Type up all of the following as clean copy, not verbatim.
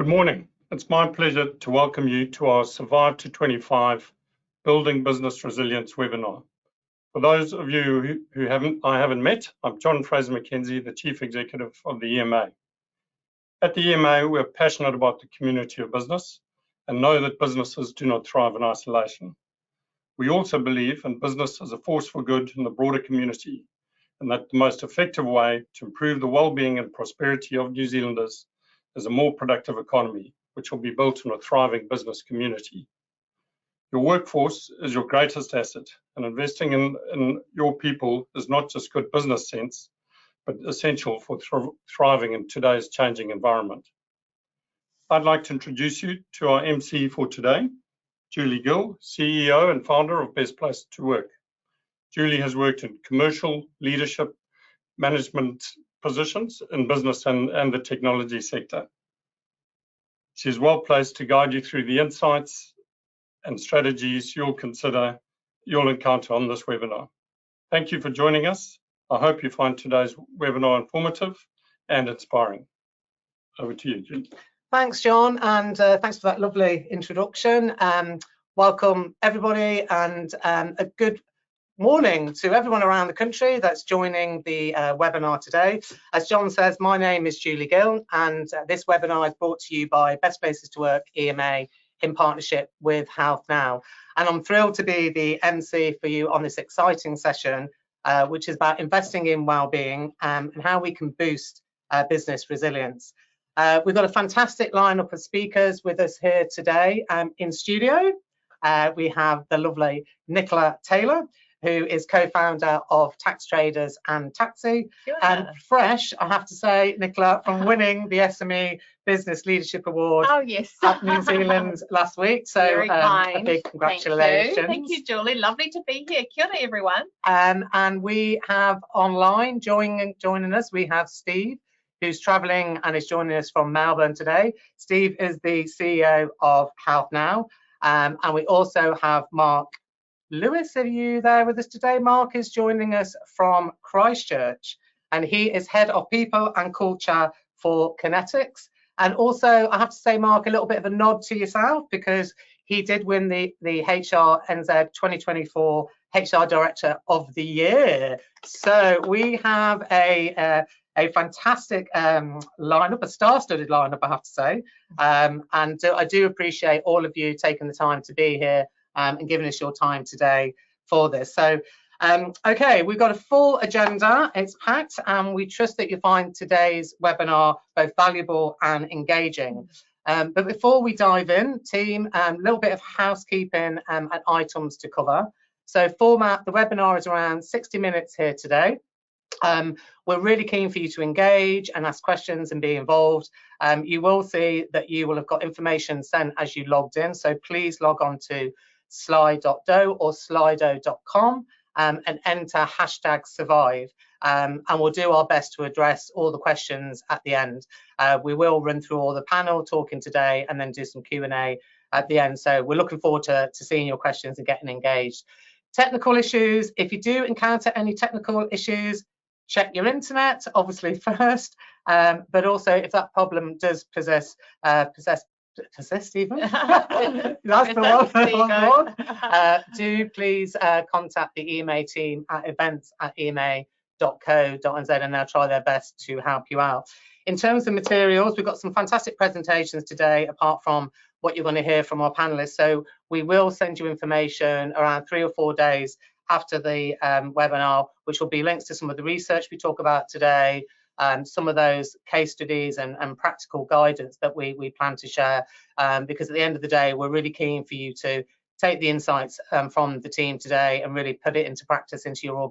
Good morning. It's my pleasure to welcome you to our Survive to 25 Building Business Resilience webinar. For those of you who I haven't met, I'm John Fraser McKenzie, the Chief Executive of the EMA. At the EMA, we're passionate about the community of business and know that businesses do not thrive in isolation. We also believe in business as a force for good in the broader community, and that the most effective way to improve the well-being and prosperity of New Zealanders is a more productive economy, which will be built in a thriving business community. Your workforce is your greatest asset, and investing in your people is not just good business sense, but essential for thriving in today's changing environment. I'd like to introduce you to our MC for today, Julie Gill, CEO and founder of Best Place to Work. Julie has worked in commercial, leadership, management positions in business and the technology sector. She is well placed to guide you through the insights and strategies you'll encounter on this webinar. Thank you for joining us. I hope you find today's webinar informative and inspiring. Over to you, Julie. Thanks, John, and thanks for that lovely introduction. Welcome, everybody, and a good morning to everyone around the country that's joining the webinar today. As John says, my name is Julie Gill, and this webinar is brought to you by Best Places to Work EMA in partnership with HealthNow. And I'm thrilled to be the MC for you on this exciting session, which is about investing in well-being and how we can boost business resilience. We've got a fantastic lineup of speakers with us here today in studio. We have the lovely Nicola Taylor, who is co-founder of Tax Traders and Taxi. And fresh, I have to say, Nicola, from winning the SME Business Leadership Award at New Zealand last week. So a big congratulations. Thank you, Julie. Lovely to be here. Kia ora, everyone. And we have online joining us, we have Steve, who's traveling and is joining us from Melbourne today. Steve is the CEO of HealthNow. And we also have Mark Lewis. Are you there with us today? Mark is joining us from Christchurch, and he is Head of People and Culture for Kinetics. And also, I have to say, Mark, a little bit of a nod to yourself, because he did win the HRNZ 2024 HR Director of the Year. So we have a fantastic lineup, a star-studded lineup, I have to say. And I do appreciate all of you taking the time to be here and giving us your time today for this. So, okay, we've got a full agenda. It's packed, and we trust that you find today's webinar both valuable and engaging. But before we dive in, team, a little bit of housekeeping and items to cover. So format, the webinar is around 60 minutes here today. We're really keen for you to engage and ask questions and be involved. You will see that you will have got information sent as you logged in, so please log on to slide.do or slido.com and enter #survive, and we'll do our best to address all the questions at the end. We will run through all the panel talking today and then do some Q&A at the end, so we're looking forward to seeing your questions and getting engaged. Technical issues, if you do encounter any technical issues, check your internet, obviously, first, but also if that problem does persist even. That's the one. Do please contact the EMA team at events@ema.co.nz, and they'll try their best to help you out. In terms of materials, we've got some fantastic presentations today, apart from what you're going to hear from our panelists. So we will send you information around 3 or 4 days after the webinar, which will be links to some of the research we talk about today, some of those case studies and practical guidance that we plan to share, because at the end of the day, we're really keen for you to take the insights from the team today and really put it into practice into your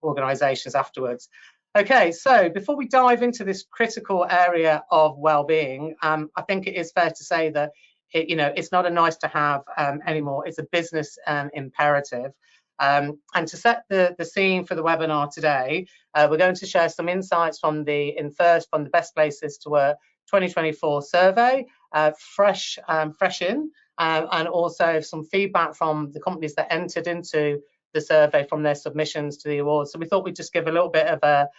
organisations afterwards. Okay, so before we dive into this critical area of well-being, I think it is fair to say that it's not a nice to have anymore. It's a business imperative. And to set the scene for the webinar today, we're going to share some insights from the Best Places to Work 2024 survey, fresh in, and also some feedback from the companies that entered into the survey from their submissions to the awards. So we thought we'd just give a little bit of a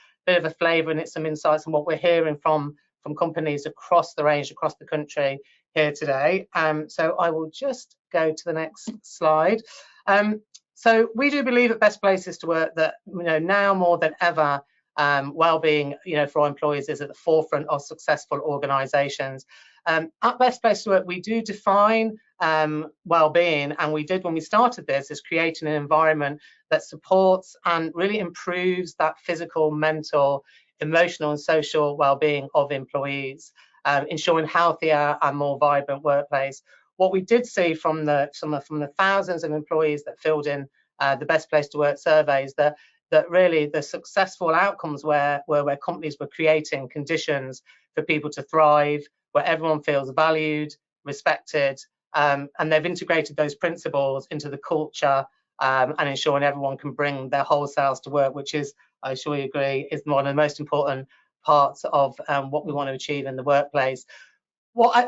flavour and some insights on what we're hearing from from companies across the range, across the country here today. So I will just go to the next slide. So we do believe at Best Places to Work that now more than ever, well-being for our employees is at the forefront of successful organisations. At Best Place to Work, we do define well-being, and we did when we started this, is creating an environment that supports and really improves that physical, mental, emotional and social well-being of employees, ensuring healthier and more vibrant workplace. What we did see from the thousands of employees that filled in the Best Place to Work surveys, that really the successful outcomes where companies were creating conditions for people to thrive, where everyone feels valued, respected, and they've integrated those principles into the culture, and ensuring everyone can bring their whole selves to work, which is, I surely agree, is one of the most important parts of what we want to achieve in the workplace.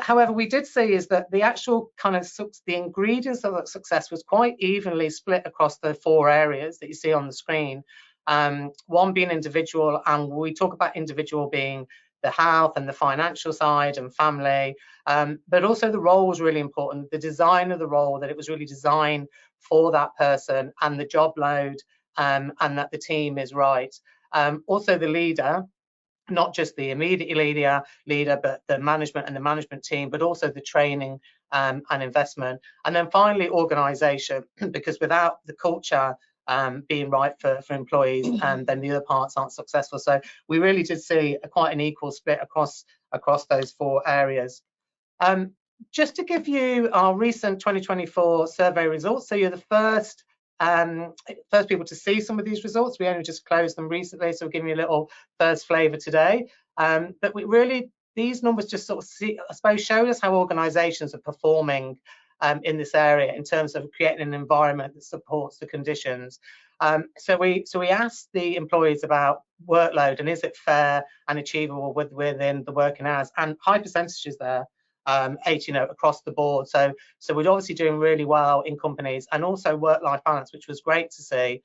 However, we did see is that the actual the ingredients of that success was quite evenly split across the 4 areas that you see on the screen. One being individual, and we talk about individual being the health and the financial side and family, but also the role was really important. The design of the role, that it was really designed for that person, and the job load, and that the team is right. Also the leader, not just the immediate leader, but the management and the management team, but also the training and investment. And then finally, organisation, because without the culture being right for employees, and then the other parts aren't successful. So we really did see quite an equal split across those 4 areas. Just to give you our recent 2024 survey results, so you're the first people to see some of these results. We only just closed them recently, so we're giving you a little first flavour today. But these numbers just sort of I suppose showed us how organisations are performing in this area in terms of creating an environment that supports the conditions. So we asked the employees about workload and is it fair and achievable within the working hours, and high percentages there. 80 across the board, so we're obviously doing really well in companies, and also work-life balance, which was great to see,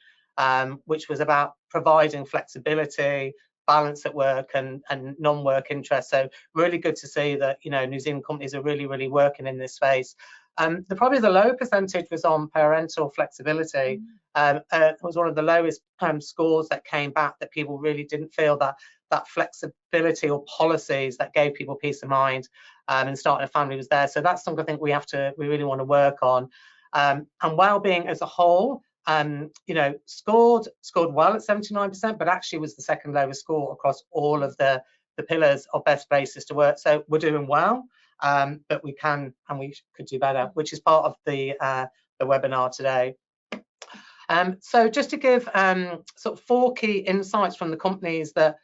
which was about providing flexibility, balance at work, and non-work interests. So really good to see that New Zealand companies are really working in this space. Probably the low percentage was on parental flexibility. It was one of the lowest scores that came back, that people really didn't feel that flexibility or policies that gave people peace of mind and starting a family was there. So that's something I think we really want to work on. And well-being as a whole, scored well at 79%, but actually was the second lowest score across all of the pillars of Best Places to Work. So we're doing well, but we can and we could do better, which is part of the webinar today. So just to give sort of 4 key insights from the companies that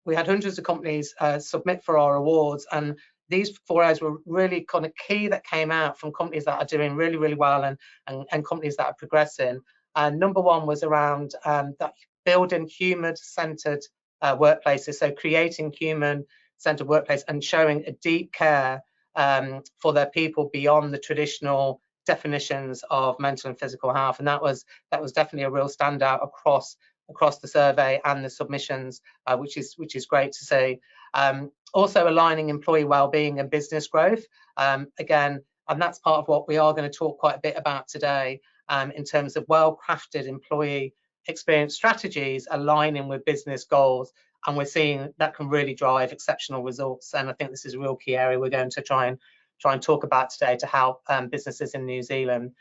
we had hundreds of companies submit for our awards, and these 4 areas were really kind of key that came out from companies that are doing really well and companies that are progressing. Number 1 was around that building human-centered workplaces, so creating human-centered workplace and showing a deep care for their people beyond the traditional definitions of mental and physical health. And that was definitely a real standout across the survey and the submissions, which is great to see. Also aligning employee well-being and business growth, again, and that's part of what we are going to talk quite a bit about today, in terms of well-crafted employee experience strategies aligning with business goals, and we're seeing that can really drive exceptional results. And I think this is a real key area we're going to try and talk about today to help businesses in New Zealand.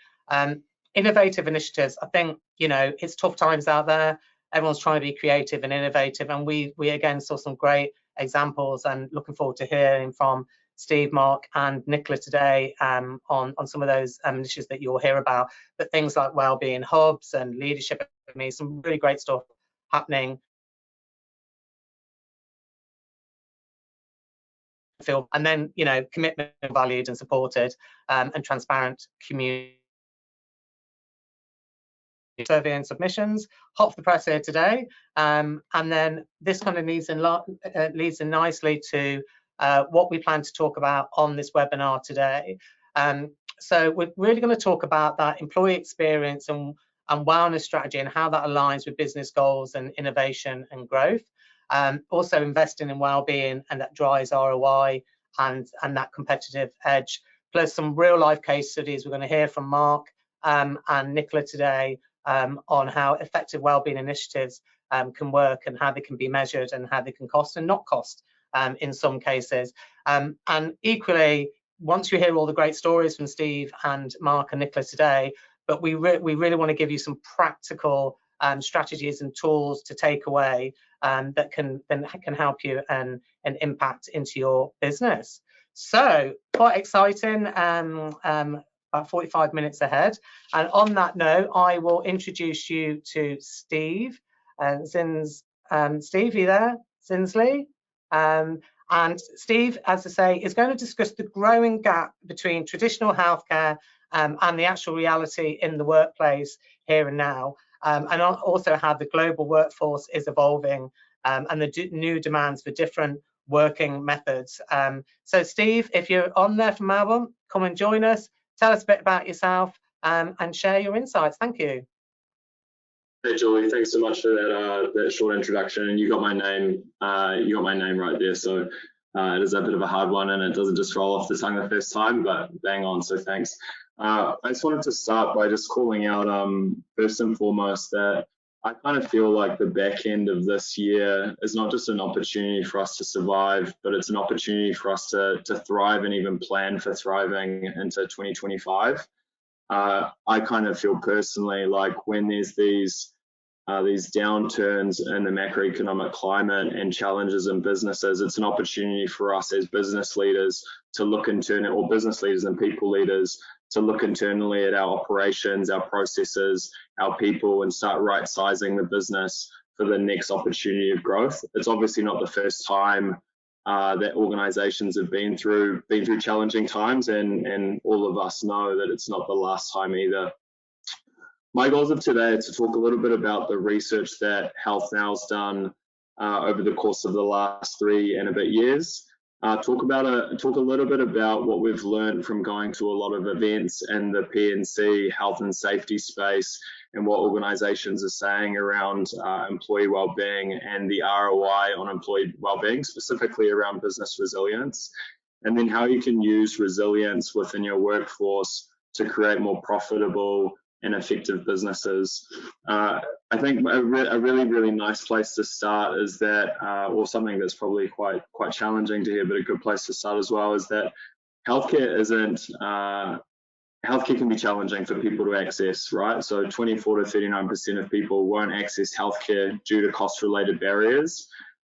Innovative initiatives, I think it's tough times out there. Everyone's trying to be creative and innovative, and we again saw some great examples, and looking forward to hearing from Steve, Mark and Nicola today on some of those initiatives that you'll hear about. But things like wellbeing hubs and leadership academies, some really great stuff happening. And then commitment valued and supported, and transparent community. Survey and submissions, hot off the press here today, and then this kind of leads in nicely to what we plan to talk about on this webinar today. So we're really going to talk about that employee experience and wellness strategy, and how that aligns with business goals and innovation and growth. Also investing in wellbeing, and that drives ROI and that competitive edge, plus some real life case studies. We're going to hear from Mark and Nicola today on how effective wellbeing initiatives can work, and how they can be measured, and how they can cost and not cost in some cases. And equally, once you hear all the great stories from Steve and Mark and Nicola today, but we really want to give you some practical strategies and tools to take away that can help you and impact into your business. So quite exciting, about 45 minutes ahead. And on that note, I will introduce you to Steve. Steve, are you there? Zinsley? And Steve, as I say, is going to discuss the growing gap between traditional healthcare and the actual reality in the workplace here and now, and also how the global workforce is evolving and the new demands for different working methods. So Steve, if you're on there from Melbourne, come and join us. Tell us a bit about yourself and share your insights. Thank you. Hey Julie, thanks so much for that short introduction. And you got my name right there. So it is a bit of a hard one, and it doesn't just roll off the tongue the first time, but bang on. So thanks. I just wanted to start by just calling out first and foremost that I kind of feel like the back end of this year is not just an opportunity for us to survive, but it's an opportunity for us to thrive and even plan for thriving into 2025. I kind of feel personally like when there's these downturns in the macroeconomic climate and challenges in businesses, it's an opportunity for us as business leaders to look internally, or business leaders and people leaders to look internally at our operations, our processes, our people, and start right-sizing the business for the next opportunity of growth. It's obviously not the first time that organizations have been through challenging times, and all of us know that it's not the last time either. My goals of today are to talk a little bit about the research that HealthNow's done over the course of the last 3 and a bit years. Talk a little bit about what we've learned from going to a lot of events in the P&C health and safety space, and what organizations are saying around employee well-being and the ROI on employee well-being, specifically around business resilience, and then how you can use resilience within your workforce to create more profitable and effective businesses. I think a really nice place to start is that, or something that's probably quite challenging to hear, but a good place to start as well, is that healthcare can be challenging for people to access, right? So 24 to 39% of people won't access healthcare due to cost-related barriers,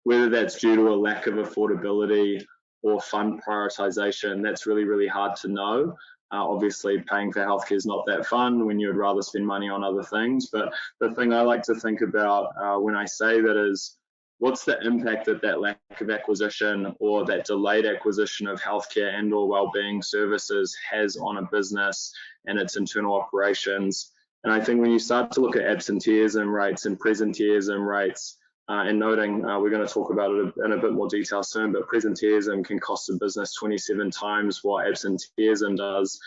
whether that's due to a lack of affordability or fund prioritization. That's really hard to know. Obviously, paying for healthcare is not that fun when you would rather spend money on other things. But the thing I like to think about when I say that is, what's the impact that lack of acquisition or that delayed acquisition of healthcare and or wellbeing services has on a business and its internal operations? And I think when you start to look at absenteeism rates and presenteeism rates, and noting we're going to talk about it in a bit more detail soon, but presenteeism can cost a business 27 times what absenteeism does.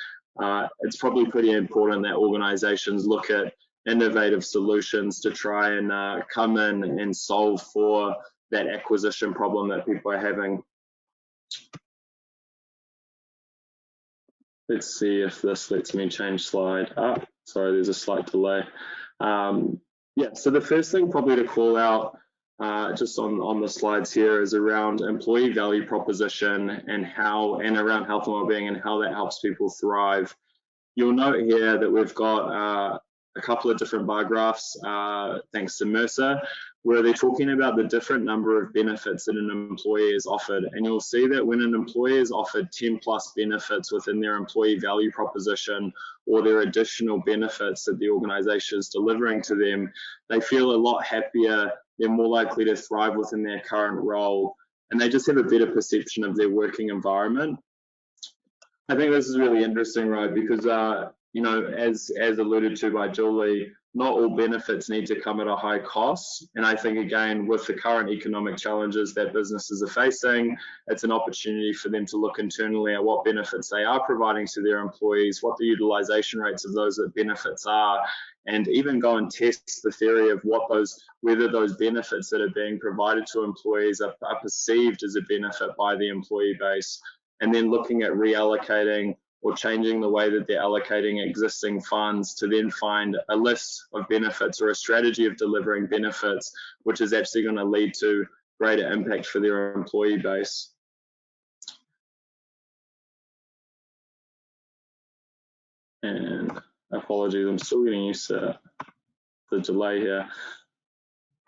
It's probably pretty important that organizations look at innovative solutions to try and come in and solve for that acquisition problem that people are having. Let's see if this lets me change slide. Sorry, there's a slight delay. Yeah, so the first thing probably to call out just on the slides here is around employee value proposition and around health and wellbeing and how that helps people thrive. You'll note here that we've got a couple of different bar graphs, thanks to Mercer, where they're talking about the different number of benefits that an employee is offered. And you'll see that when an employee is offered 10 plus benefits within their employee value proposition, or their additional benefits that the organization is delivering to them, they feel a lot happier, they're more likely to thrive within their current role, and they just have a better perception of their working environment. I think this is really interesting, right? Because you know, as alluded to by Julie, not all benefits need to come at a high cost. And I think, again, with the current economic challenges that businesses are facing, it's an opportunity for them to look internally at what benefits they are providing to their employees, what the utilization rates of those benefits are, and even go and test the theory of whether those benefits that are being provided to employees are perceived as a benefit by the employee base, and then looking at reallocating or changing the way that they're allocating existing funds to then find a list of benefits or a strategy of delivering benefits, which is actually going to lead to greater impact for their employee base. And apologies, I'm still getting used to the delay here.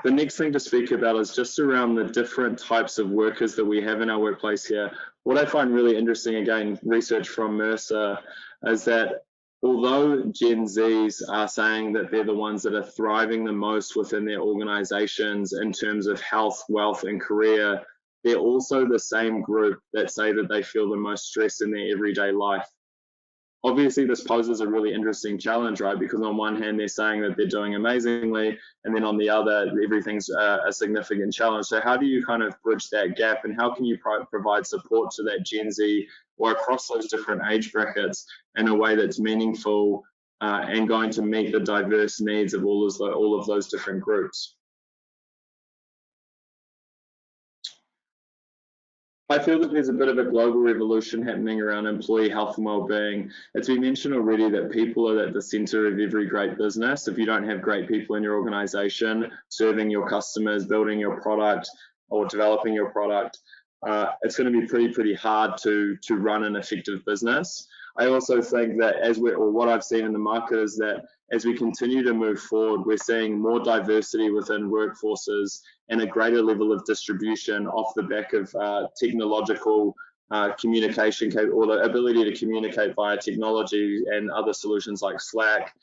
The next thing to speak about is just around the different types of workers that we have in our workplace here. What I find really interesting, again, research from Mercer, is that although Gen Zs are saying that they're the ones that are thriving the most within their organizations in terms of health, wealth, and career, they're also the same group that say that they feel the most stress in their everyday life. Obviously, this poses a really interesting challenge, right? Because on one hand, they're saying that they're doing amazingly, and then on the other, everything's a significant challenge. So how do you kind of bridge that gap, and how can you provide support to that Gen Z or across those different age brackets in a way that's meaningful and going to meet the diverse needs of all of those different groups? I feel that there's a bit of a global revolution happening around employee health and well-being. It's been mentioned already that people are at the center of every great business. If you don't have great people in your organization, serving your customers, building your product, or developing your product, it's going to be pretty hard to run an effective business. I also think that what I've seen in the market is that as we continue to move forward, we're seeing more diversity within workforces and a greater level of distribution off the back of technological communication or the ability to communicate via technology and other solutions like Slack,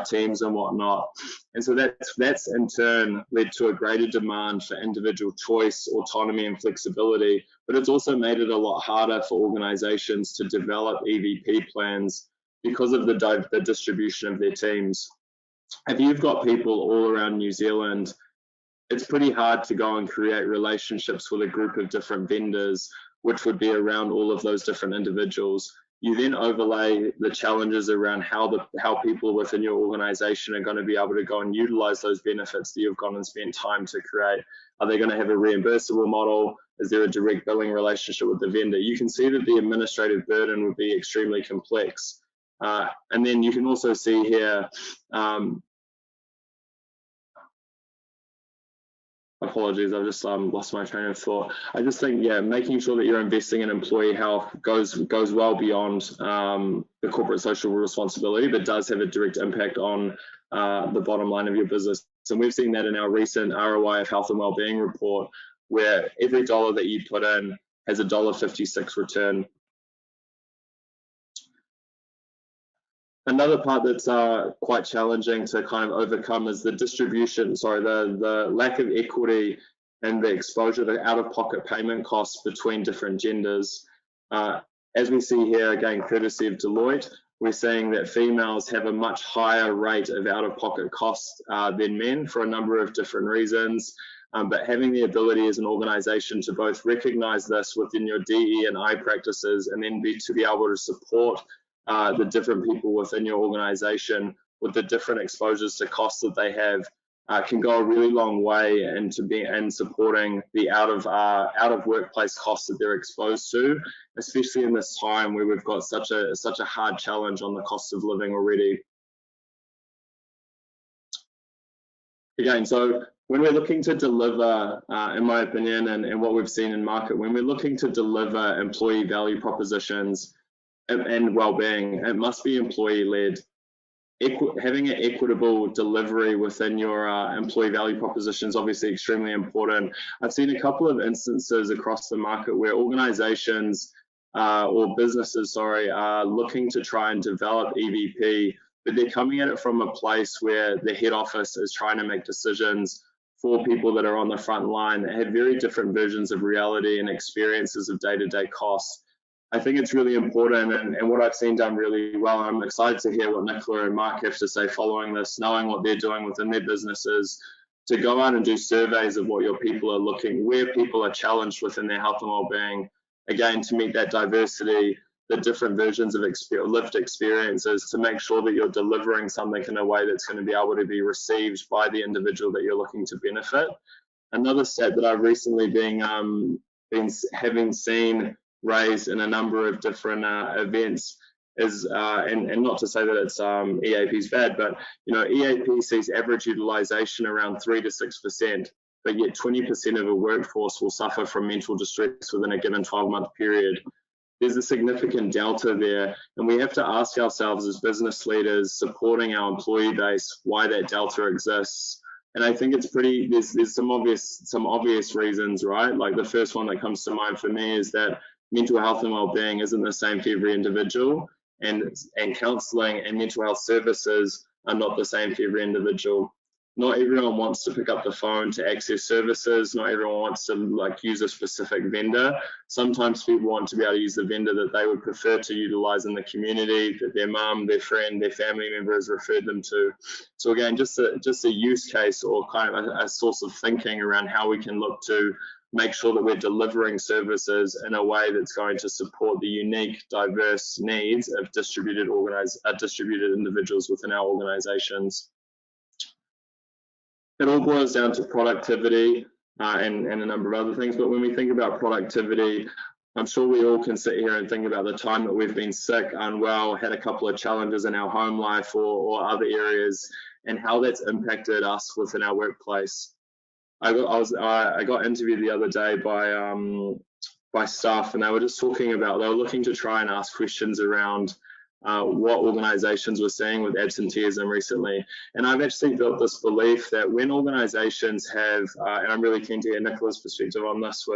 Teams and whatnot. And so that's in turn led to a greater demand for individual choice, autonomy and flexibility, but it's also made it a lot harder for organizations to develop EVP plans because of the distribution of their teams. If you've got people all around New Zealand, it's pretty hard to go and create relationships with a group of different vendors, which would be around all of those different individuals. You then overlay the challenges around how people within your organization are going to be able to go and utilize those benefits that you've gone and spent time to create. Are they going to have a reimbursable model? Is there a direct billing relationship with the vendor? You can see that the administrative burden would be extremely complex. And then you can also see here, apologies, I've just lost my train of thought. I just think, yeah, making sure that you're investing in employee health goes well beyond the corporate social responsibility, but does have a direct impact on the bottom line of your business. And we've seen that in our recent ROI of Health and Wellbeing report, where every dollar that you put in has a $1.56 return. Another part that's quite challenging to kind of overcome is the the lack of equity and the exposure to out-of-pocket payment costs between different genders. As we see here, again, courtesy of Deloitte, we're seeing that females have a much higher rate of out-of-pocket costs than men for a number of different reasons. But having the ability as an organization to both recognize this within your DE&I practices and then to be able to support the different people within your organization with the different exposures to costs that they have can go a really long way in supporting the out of workplace costs that they're exposed to, especially in this time where we've got such a hard challenge on the cost of living already. Again, so when we're looking to deliver, in my opinion, and what we've seen in market, when we're looking to deliver employee value propositions and well-being, it must be employee-led. Having an equitable delivery within your employee value proposition is obviously extremely important. I've seen a couple of instances across the market where organizations or businesses, are looking to try and develop EVP, but they're coming at it from a place where the head office is trying to make decisions for people that are on the front line that have very different versions of reality and experiences of day-to-day costs. I think it's really important, and what I've seen done really well. I'm excited to hear what Nicola and Mark have to say following this, knowing what they're doing within their businesses, to go out and do surveys of what your people are looking, where people are challenged within their health and well-being, again, to meet that diversity, the different versions of lived experiences, to make sure that you're delivering something in a way that's going to be able to be received by the individual that you're looking to benefit. Another stat that I've recently been having seen raised in a number of different events is, and not to say that it's EAP's bad, but EAP sees average utilization around 3 to 6%, but yet 20% of a workforce will suffer from mental distress within a given 12-month period. There's a significant delta there, and we have to ask ourselves as business leaders supporting our employee base why that delta exists. And I think it's there's some obvious reasons, right? Like the first one that comes to mind for me is that mental health and well-being isn't the same for every individual, and counselling and mental health services are not the same for every individual. Not everyone wants to pick up the phone to access services. Not everyone wants to use a specific vendor. Sometimes people want to be able to use the vendor that they would prefer to utilize in the community, that their mum, their friend, their family member has referred them to. So again, just a use case, or kind of a source of thinking around how we can look to make sure that we're delivering services in a way that's going to support the unique, diverse needs of distributed individuals within our organizations. It all boils down to productivity and a number of other things, but when we think about productivity, I'm sure we all can sit here and think about the time that we've been sick, unwell, had a couple of challenges in our home life or other areas, and how that's impacted us within our workplace. I got interviewed the other day by staff, and they were just talking about, they were looking to try and ask questions around what organizations were seeing with absenteeism recently. And I've actually built this belief that when organizations have, and I'm really keen to hear Nicola's perspective on this,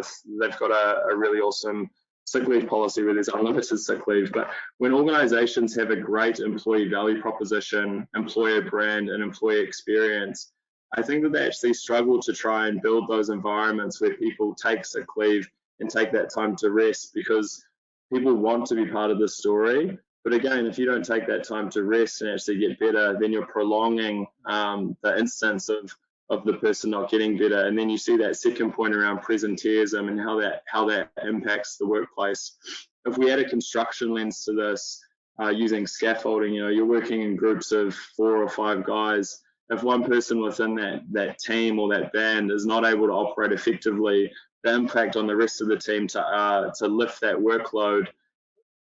they've got a really awesome sick leave policy where there's unlimited sick leave, but when organizations have a great employee value proposition, employer brand, and employee experience, I think that they actually struggle to try and build those environments where people take sick leave and take that time to rest, because people want to be part of the story. But again, if you don't take that time to rest and actually get better, then you're prolonging the instance of the person not getting better. And then you see that second point around presenteeism and how that impacts the workplace. If we add a construction lens to this, using scaffolding, you're working in groups of 4 or 5 guys. If one person within that team or that band is not able to operate effectively, the impact on the rest of the team to lift that workload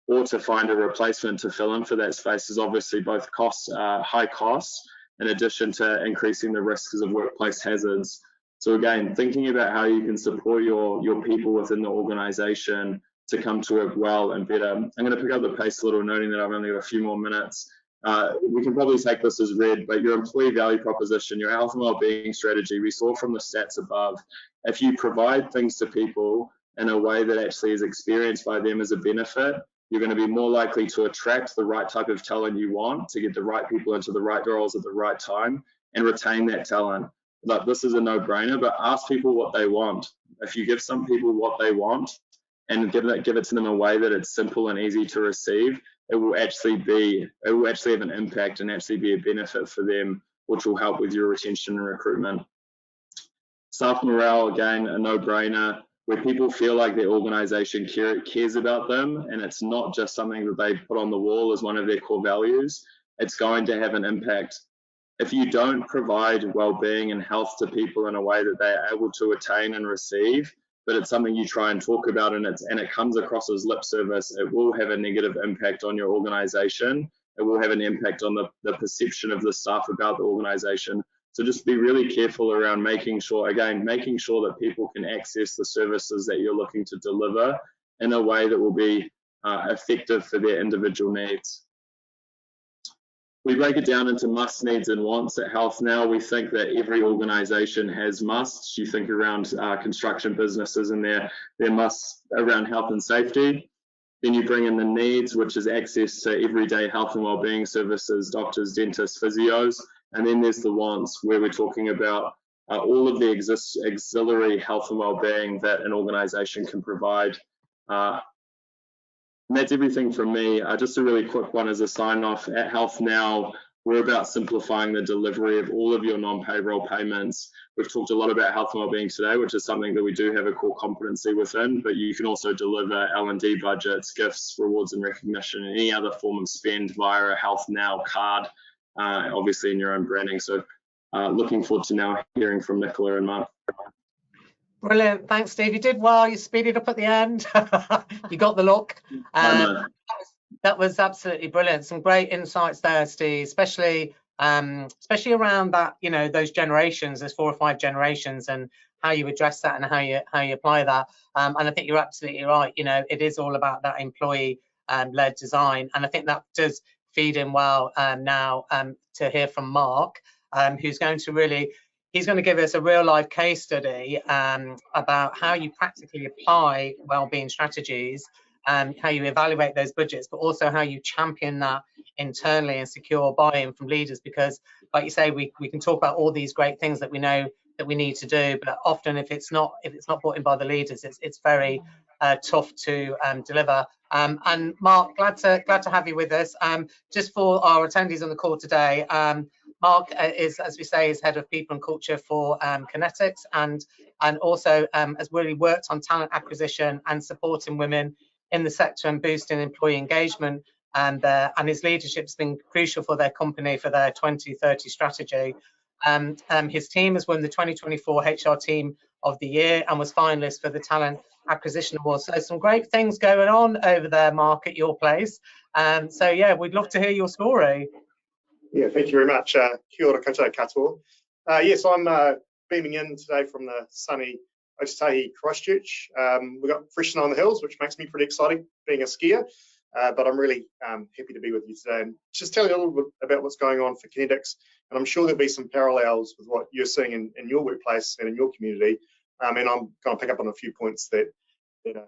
or to find a replacement to fill in for that space is obviously both high costs, in addition to increasing the risks of workplace hazards. So again, thinking about how you can support your people within the organization to come to work well and better. I'm going to pick up the pace a little, noting that I've only got a few more minutes. We can probably take this as read, but your employee value proposition, your health and well-being strategy, we saw from the stats above, if you provide things to people in a way that actually is experienced by them as a benefit, you're going to be more likely to attract the right type of talent you want, to get the right people into the right roles at the right time, and retain that talent. Like, this is a no-brainer, but ask people what they want. If you give some people what they want and give it to them in a way that it's simple and easy to receive, it will actually have an impact and actually be a benefit for them, which will help with your retention and recruitment. Staff morale, again, a no-brainer, where people feel like their organization cares about them, and it's not just something that they put on the wall as one of their core values. It's going to have an impact. If you don't provide well-being and health to people in a way that they are able to attain and receive, but it's something you try and talk about and it comes across as lip service, it will have a negative impact on your organization. It will have an impact on the perception of the staff about the organization. So just be really careful around making sure that people can access the services that you're looking to deliver in a way that will be effective for their individual needs. We break it down into musts, needs, and wants at HealthNow. We think that every organization has musts. You think around construction businesses and their musts around health and safety. Then you bring in the needs, which is access to everyday health and wellbeing services, doctors, dentists, physios. And then there's the wants, where we're talking about all of the auxiliary health and wellbeing that an organization can provide. And that's everything from me. Just a really quick one as a sign off. At HealthNow, we're about simplifying the delivery of all of your non-payroll payments. We've talked a lot about health and wellbeing today, which is something that we do have a core competency within, but you can also deliver L&D budgets, gifts, rewards and recognition, and any other form of spend via a HealthNow card, obviously in your own branding. So looking forward to now hearing from Nicola and Mark. Brilliant, thanks Steve. You did well, you speeded up at the end. You got the look. That was absolutely brilliant. Some great insights there, Steve, especially around that, you know, those generations, there's 4 or 5 generations, and how you address that and how you apply that. And I think you're absolutely right. You know, it is all about that employee led design, and I think that does feed in well now to hear from Mark, who's going to he's going to give us a real life case study about how you practically apply wellbeing strategies, how you evaluate those budgets, but also how you champion that internally and secure buy-in from leaders. Because, like you say, we can talk about all these great things that we know that we need to do, but often if it's not brought in by the leaders, it's very tough to deliver. And Mark, glad to have you with us. Just for our attendees on the call today, Mark is, as we say, is head of people and culture for Kinetics, and also has really worked on talent acquisition and supporting women in the sector and boosting employee engagement, and his leadership's been crucial for their company for their 2030 strategy. His team has won the 2024 HR Team of the Year and was finalist for the Talent Acquisition Award. So some great things going on over there, Mark, at your place. So yeah, we'd love to hear your story. Yeah, thank you very much. Kia ora koutou katoa. Yes, I'm beaming in today from the sunny Aotearoa, Christchurch. We've got fresh snow on the hills, which makes me pretty exciting, being a skier. But I'm really happy to be with you today and just tell you a little bit about what's going on for Kinetics. And I'm sure there'll be some parallels with what you're seeing in your workplace and in your community. And I'm going to pick up on a few points that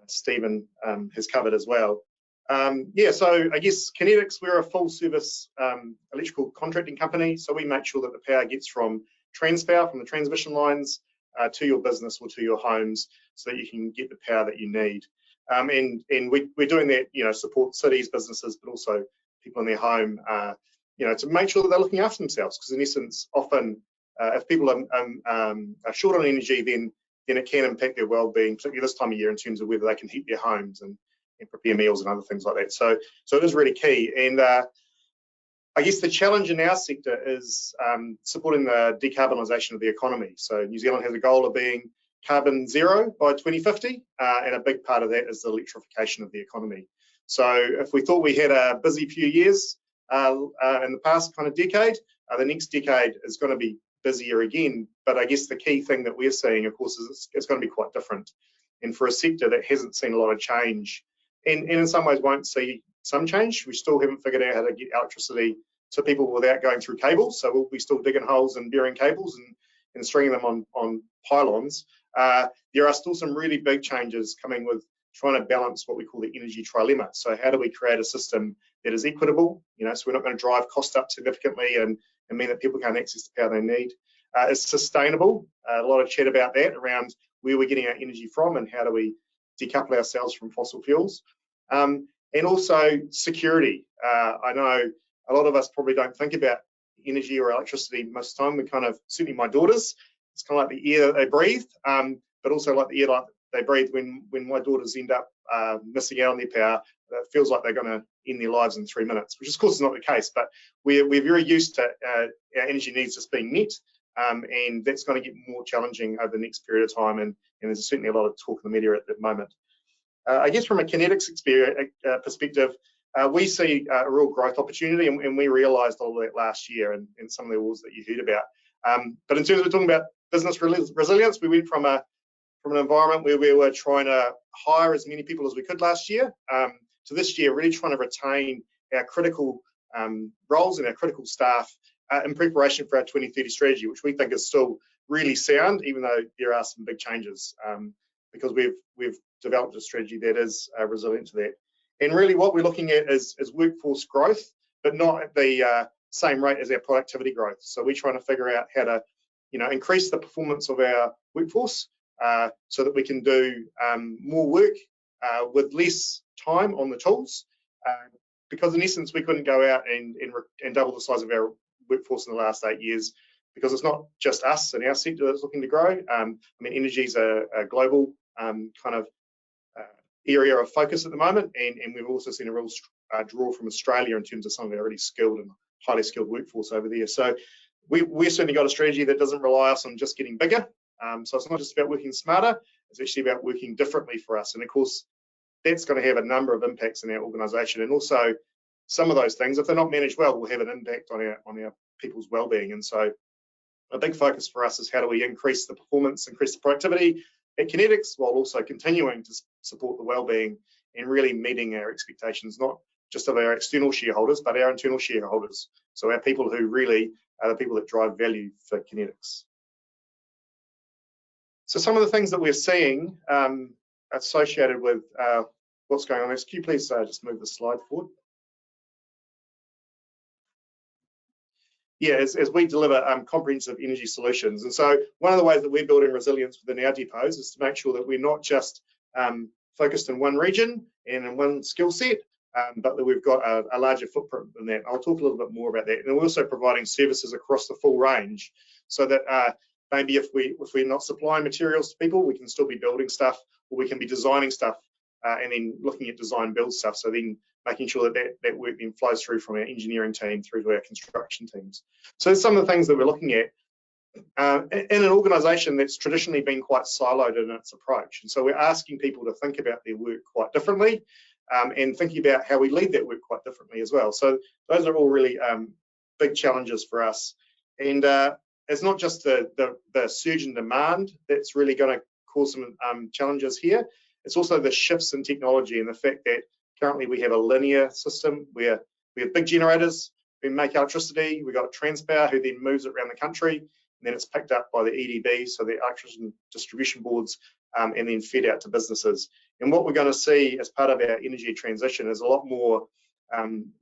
Stephen has covered as well. Yeah, so I guess Kinetics, we're a full service electrical contracting company. So we make sure that the power gets from transpower, from the transmission lines, to your business or to your homes, so that you can get the power that you need. And we're doing that, you know, support cities, businesses, but also people in their home, you know, to make sure that they're looking after themselves. Because in essence, often if people are short on energy, then it can impact their well-being, particularly this time of year, in terms of whether they can heat their homes and prepare meals and other things like that. So it is really key. And I guess the challenge in our sector is supporting the decarbonisation of the economy. So New Zealand has a goal of being carbon zero by 2050, and a big part of that is the electrification of the economy. So if we thought we had a busy few years in the past kind of decade, the next decade is going to be busier again. But I guess the key thing that we're seeing, of course, is it's going to be quite different. And for a sector that hasn't seen a lot of change, and in some ways won't see some change, we still haven't figured out how to get electricity to people without going through cables. So we'll be still digging holes and burying cables and stringing them on pylons. There are still some really big changes coming with trying to balance what we call the energy trilemma. So how do we create a system that is equitable, you know, so we're not going to drive cost up significantly and mean that people can't access the power they need. It's sustainable, a lot of chat about that around where we're getting our energy from and how do we decouple ourselves from fossil fuels. And also security. I know a lot of us probably don't think about energy or electricity most of the time. We kind of, certainly my daughters, it's kind of like the air that they breathe, but also like the air like they breathe when my daughters end up missing out on their power. It feels like they're going to end their lives in 3 minutes, which of course is not the case, but we're very used to our energy needs just being met, and that's going to get more challenging over the next period of time, and there's certainly a lot of talk in the media at the moment. I guess from a Kinetics perspective, we see a real growth opportunity, and we realised all of that last year and some of the awards that you heard about. But in terms of talking about business resilience, we went from an environment where we were trying to hire as many people as we could last year to this year really trying to retain our critical roles and our critical staff in preparation for our 2030 strategy, which we think is still really sound, even though there are some big changes, because we've developed a strategy that is resilient to that. And really what we're looking at is workforce growth, but not at the same rate as our productivity growth. So we're trying to figure out how to, you know, increase the performance of our workforce so that we can do more work with less time on the tools, because in essence we couldn't go out and double the size of our workforce in the last 8 years, because it's not just us and our sector that's looking to grow. I mean, energy is a global kind of area of focus at the moment, and we've also seen a real draw from Australia in terms of some of our really skilled and highly skilled workforce over there. So we've certainly got a strategy that doesn't rely us on just getting bigger. So it's not just about working smarter, it's actually about working differently for us. And of course, that's going to have a number of impacts in our organisation, and also some of those things, if they're not managed well, will have an impact on our people's well-being. And so a big focus for us is how do we increase the performance, increase the productivity at Kinetics, while also continuing to support the well-being and really meeting our expectations, not just of our external shareholders, but our internal shareholders. So our people who really are the people that drive value for Kinetics. So some of the things that we're seeing associated with what's going on. Can you please just move the slide forward? Yeah, as we deliver comprehensive energy solutions. And so one of the ways that we're building resilience within our depots is to make sure that we're not just focused in one region and in one skill set, but that we've got a larger footprint than that. I'll talk a little bit more about that. And we're also providing services across the full range, so that maybe if we're not supplying materials to people, we can still be building stuff, or we can be designing stuff and then looking at design build stuff. So then making sure that work then flows through from our engineering team through to our construction teams. So some of the things that we're looking at in an organisation that's traditionally been quite siloed in its approach. And so we're asking people to think about their work quite differently, and thinking about how we lead that work quite differently as well. So those are all really big challenges for us. And it's not just the surge in demand that's really going to cause some challenges here. It's also the shifts in technology and the fact that currently we have a linear system where we have big generators who make electricity. We've got Transpower who then moves it around the country, and then it's picked up by the EDB, so the electricity distribution boards, and then fed out to businesses. And what we're going to see as part of our energy transition is a lot more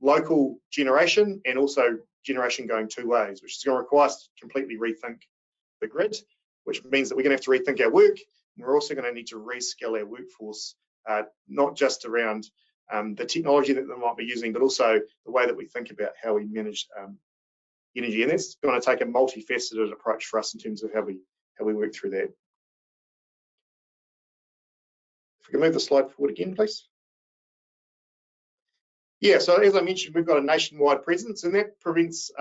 local generation, and also generation going two ways, which is going to require us to completely rethink the grid, which means that we're going to have to rethink our work. And we're also going to need to reskill our workforce, not just around the technology that they might be using, but also the way that we think about how we manage energy. And that's going to take a multifaceted approach for us in terms of how we work through that. If we can move the slide forward again, please. Yeah, so as I mentioned, we've got a nationwide presence, and that presents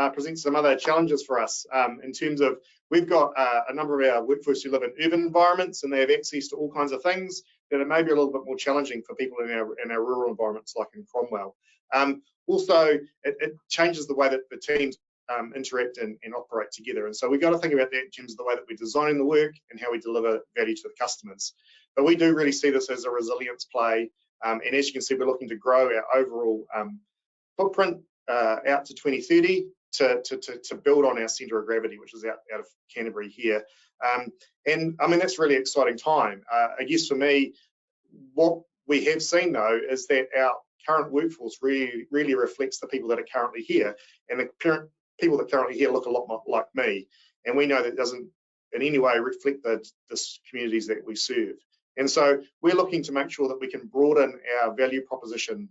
some other challenges for us in terms of we've got a number of our workforce who live in urban environments, and they have access to all kinds of things that are maybe a little bit more challenging for people in our rural environments, like in Cromwell. Also, it changes the way that the teams interact and operate together, and so we've got to think about that in terms of the way that we're designing the work and how we deliver value to the customers. But we do really see this as a resilience play. And as you can see, we're looking to grow our overall footprint out to 2030 to build on our centre of gravity, which is out of Canterbury here. And I mean, that's a really exciting time. I guess for me, what we have seen though is that our current workforce really reflects the people that are currently here, and the current people that are currently here look a lot more like me. And we know that doesn't in any way reflect the communities that we serve. And so we're looking to make sure that we can broaden our value proposition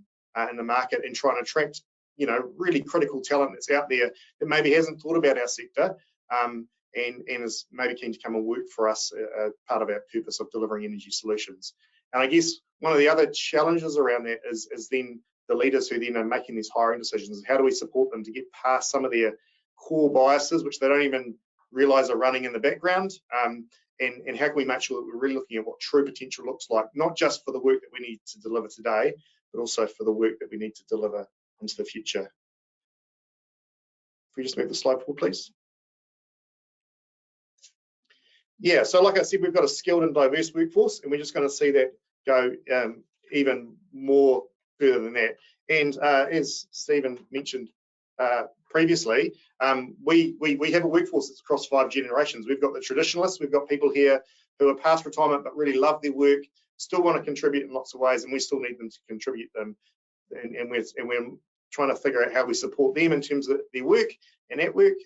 in the market and try and attract, really critical talent that's out there that maybe hasn't thought about our sector and is maybe keen to come and work for us, part of our purpose of delivering energy solutions. And I guess one of the other challenges around that is then the leaders who then are making these hiring decisions. How do we support them to get past some of their core biases, which they don't even realise are running in the background? And how can we make sure that we're really looking at what true potential looks like, not just for the work that we need to deliver today, but also for the work that we need to deliver into the future. If we just move the slide forward, please. Yeah, so like I said, we've got a skilled and diverse workforce, and we're just going to see that go even more further than that. And as Stephen mentioned previously, we have a workforce that's across 5 generations. We've got the traditionalists, we've got people here who are past retirement but really love their work, still want to contribute in lots of ways, and we still need them to contribute them. And we're trying to figure out how we support them in terms of their work and at work.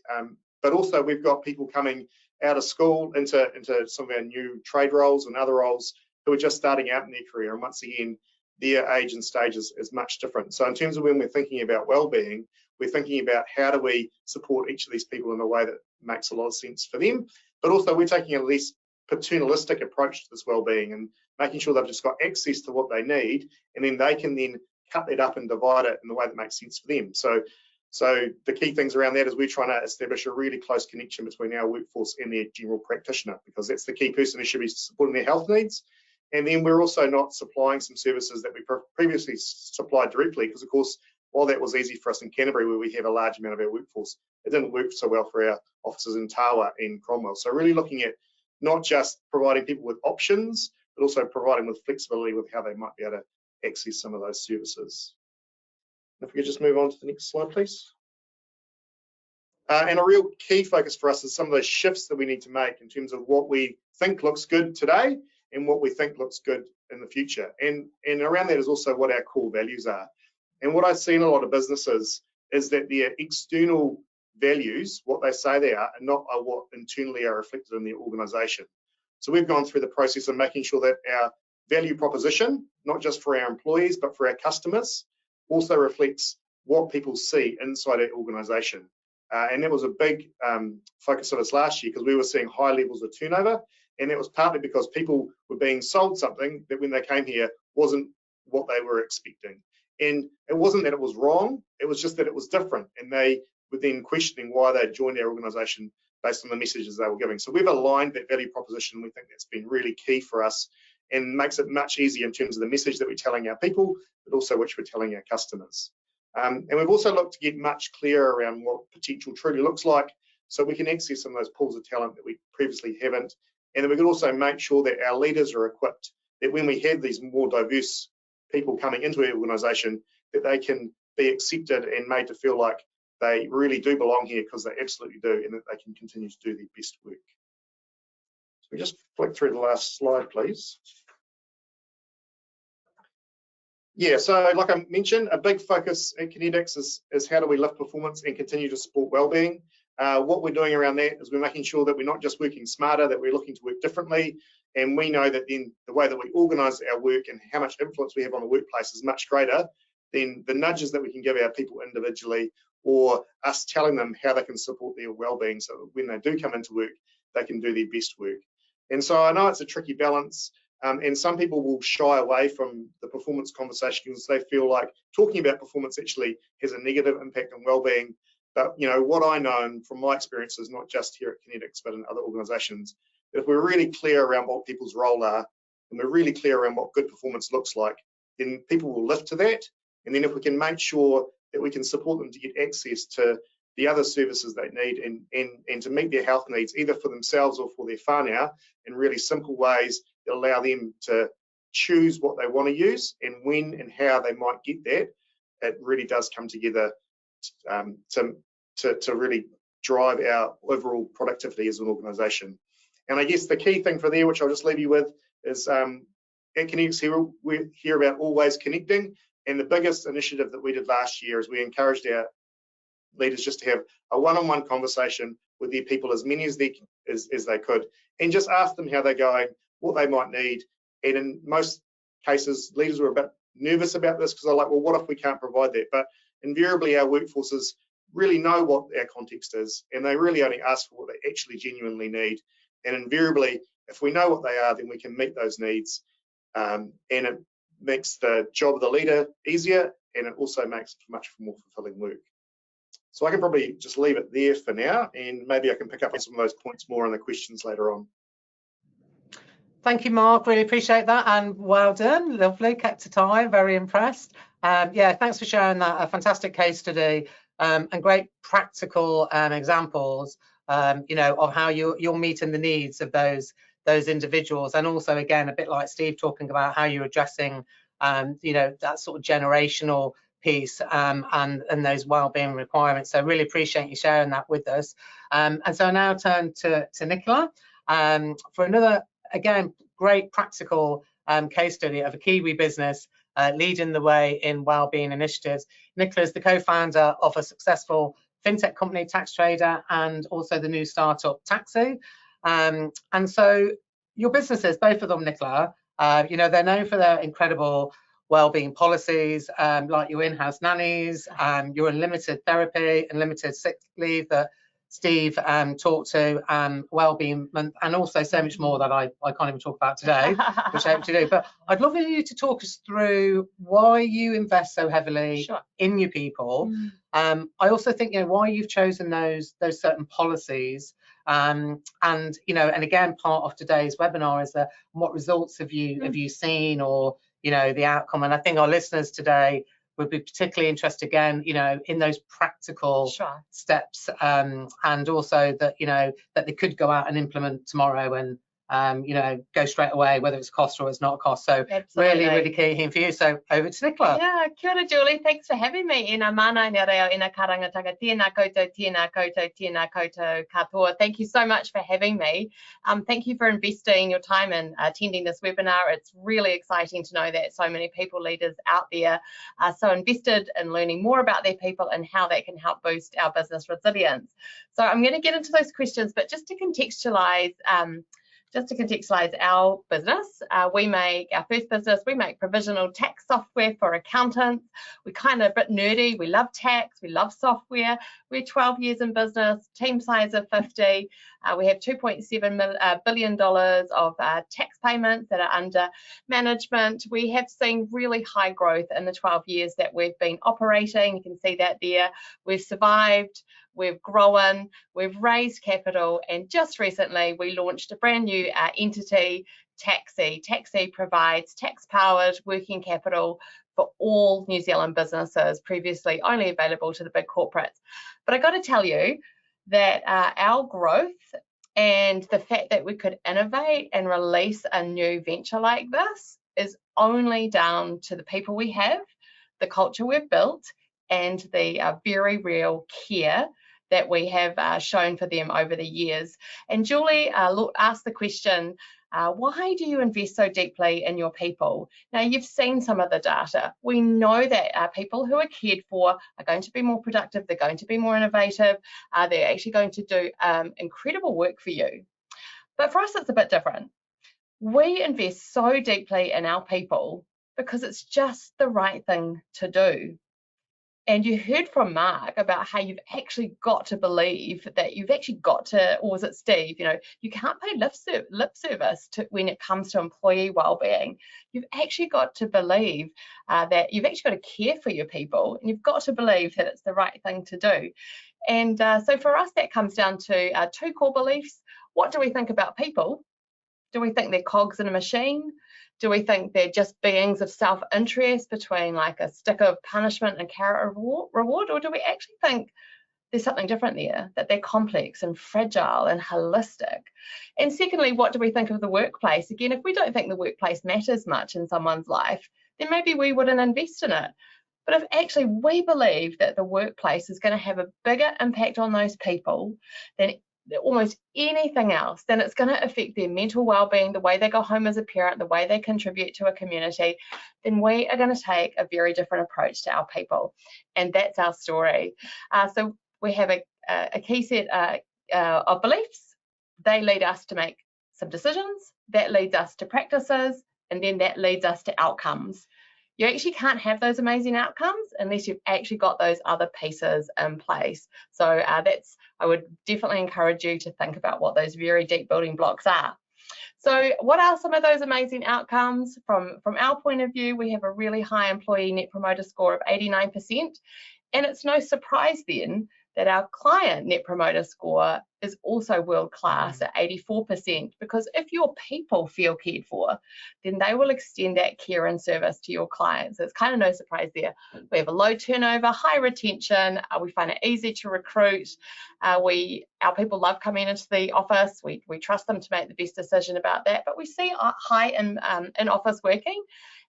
But also we've got people coming out of school into some of our new trade roles and other roles who are just starting out in their career. And once again, their age and stage is much different. So in terms of when we're thinking about wellbeing, we're thinking about how do we support each of these people in a way that makes a lot of sense for them, but also we're taking a less paternalistic approach to this wellbeing and making sure they've just got access to what they need, and then they can then cut that up and divide it in the way that makes sense for them. So the key things around that is we're trying to establish a really close connection between our workforce and their general practitioner, because that's the key person who should be supporting their health needs. And then we're also not supplying some services that we previously supplied directly, because of course, while that was easy for us in Canterbury, where we have a large amount of our workforce, it didn't work so well for our offices in Tawa and Cromwell. So really looking at not just providing people with options, but also providing with flexibility with how they might be able to access some of those services. If we could just move on to the next slide, please. And a real key focus for us is some of those shifts that we need to make in terms of what we think looks good today and what we think looks good in the future. And around that is also what our core values are. And what I see in a lot of businesses is that their external values, what they say they are not what internally are reflected in their organisation. So we've gone through the process of making sure that our value proposition, not just for our employees, but for our customers, also reflects what people see inside our organisation. And that was a big focus of us last year, because we were seeing high levels of turnover, and that was partly because people were being sold something that when they came here wasn't what they were expecting. And it wasn't that it was wrong, it was just that it was different, and they were then questioning why they joined our organisation based on the messages they were giving. So we've aligned that value proposition. We think that's been really key for us and makes it much easier in terms of the message that we're telling our people, but also which we're telling our customers. And we've also looked to get much clearer around what potential truly looks like, so we can access some of those pools of talent that we previously haven't. And then we can also make sure that our leaders are equipped, that when we have these more diverse people coming into our organisation, that they can be accepted and made to feel like they really do belong here, because they absolutely do, and that they can continue to do their best work. So we just flick through the last slide, please. Yeah, so like I mentioned, a big focus at Kinetics is how do we lift performance and continue to support wellbeing. What we're doing around that is we're making sure that we're not just working smarter, that we're looking to work differently. And we know that then the way that we organise our work and how much influence we have on the workplace is much greater than the nudges that we can give our people individually, or us telling them how they can support their wellbeing, so that when they do come into work, they can do their best work. And so I know it's a tricky balance. And some people will shy away from the performance conversation because they feel like talking about performance actually has a negative impact on wellbeing. But you know, what I know from my experiences, not just here at Kinetics, but in other organisations, that if we're really clear around what people's role are, and we're really clear around what good performance looks like, then people will lift to that. And then if we can make sure that we can support them to get access to the other services they need and to meet their health needs, either for themselves or for their whānau, in really simple ways that allow them to choose what they want to use and when and how they might get that, it really does come together to really drive our overall productivity as an organisation. And I guess the key thing for there, which I'll just leave you with, is at Kinetics here, we hear about always connecting. And the biggest initiative that we did last year is we encouraged our leaders just to have a one-on-one conversation with their people, as many as they could, and just ask them how they're going, what they might need. And in most cases, leaders were a bit nervous about this because they're like, well, what if we can't provide that? But invariably, our workforces really know what our context is, and they really only ask for what they actually genuinely need. And invariably, if we know what they are, then we can meet those needs. And it makes the job of the leader easier, and it also makes it much more fulfilling work. So I can probably just leave it there for now, and maybe I can pick up on some of those points more in the questions later on. Thank you, Mark. Really appreciate that, and well done. Lovely, kept to time. Very impressed. Yeah, thanks for sharing that. A fantastic case study and great practical examples, you know, of how you're meeting the needs of those individuals, and also again a bit like Steve talking about how you're addressing, you know, that sort of generational piece and those wellbeing requirements. So really appreciate you sharing that with us. And so I now turn to Nicola for another, again, great practical case study of a Kiwi business leading the way in wellbeing initiatives. Nicola is the co-founder of a successful fintech company, Tax Trader, and also the new startup Taxi. And so your businesses, both of them, Nicola, you know, they're known for their incredible wellbeing policies, like your in-house nannies, your unlimited therapy, unlimited sick leave that Steve talked to, wellbeing month, and also so much more that I can't even talk about today, which I hope to do. But I'd love for you to talk us through why you invest so heavily in your people. I also think, why you've chosen those certain policies. And and again, part of today's webinar is what results have you seen, or the outcome. And I think our listeners today would be particularly interested again, in those practical steps, and also that that they could go out and implement tomorrow and go straight away, whether it's cost or it's not a cost. So really keen for you. So over to Nicola. Yeah, kia ora, Julie. Thanks for having me. Ina mana ni reo, ina karangatanga, tēnā koutou, tēnā koutou, tēnā koutou katoa. Thank you so much for having me. Thank you for investing your time in attending this webinar. It's really exciting to know that so many people leaders out there are so invested in learning more about their people and how that can help boost our business resilience. So I'm going to get into those questions, but just to contextualize our business, our first business, we make provisional tax software for accountants. We're kind of a bit nerdy. We love tax. We love software. We're 12 years in business, team size of 50. We have $2.7 billion of tax payments that are under management. We have seen really high growth in the 12 years that we've been operating. You can see that there. We've survived. We've grown, we've raised capital, and just recently we launched a brand new entity, Taxi. Taxi provides tax-powered working capital for all New Zealand businesses, previously only available to the big corporates. But I got to tell you that our growth and the fact that we could innovate and release a new venture like this is only down to the people we have, the culture we've built, and the very real care that we have shown for them over the years. And Julie asked the question, why do you invest so deeply in your people? Now, you've seen some of the data. We know that people who are cared for are going to be more productive, they're going to be more innovative, they're actually going to do incredible work for you. But for us, it's a bit different. We invest so deeply in our people because it's just the right thing to do. And you heard from Mark about how you've actually got to believe that you've actually got to, or was it Steve, you can't pay lip service when it comes to employee wellbeing. You've actually got to believe that you've actually got to care for your people, and you've got to believe that it's the right thing to do. And so for us, that comes down to two core beliefs. What do we think about people? Do we think they're cogs in a machine? Do we think they're just beings of self-interest between like a stick of punishment and carrot reward? Or do we actually think there's something different there, that they're complex and fragile and holistic? And secondly, what do we think of the workplace? Again, if we don't think the workplace matters much in someone's life, then maybe we wouldn't invest in it. But if actually we believe that the workplace is going to have a bigger impact on those people than almost anything else, then it's going to affect their mental well-being, the way they go home as a parent, the way they contribute to a community, then we are going to take a very different approach to our people. And that's our story. So we have a key set of beliefs. They lead us to make some decisions, that leads us to practices, and then that leads us to outcomes. You actually can't have those amazing outcomes unless you've actually got those other pieces in place. So I would definitely encourage you to think about what those very deep building blocks are. So what are some of those amazing outcomes? From our point of view, we have a really high employee net promoter score of 89%. And it's no surprise then that our client net promoter score is also world-class at 84%, because if your people feel cared for, then they will extend that care and service to your clients. So it's kind of no surprise there. We have a low turnover, high retention. We find it easy to recruit. Our people love coming into the office. We trust them to make the best decision about that. But we see high in office working.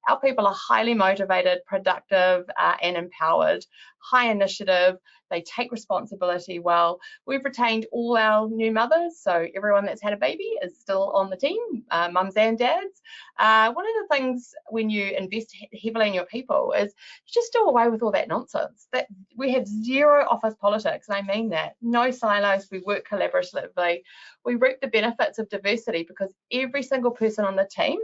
Our people are highly motivated, productive, and empowered, high initiative. They take responsibility well. We've retained all our new mothers, so everyone that's had a baby is still on the team, mums and dads. One of the things when you invest heavily in your people is you just do away with all that nonsense. That we have zero office politics, and I mean that. No silos, we work collaboratively. We reap the benefits of diversity because every single person on the team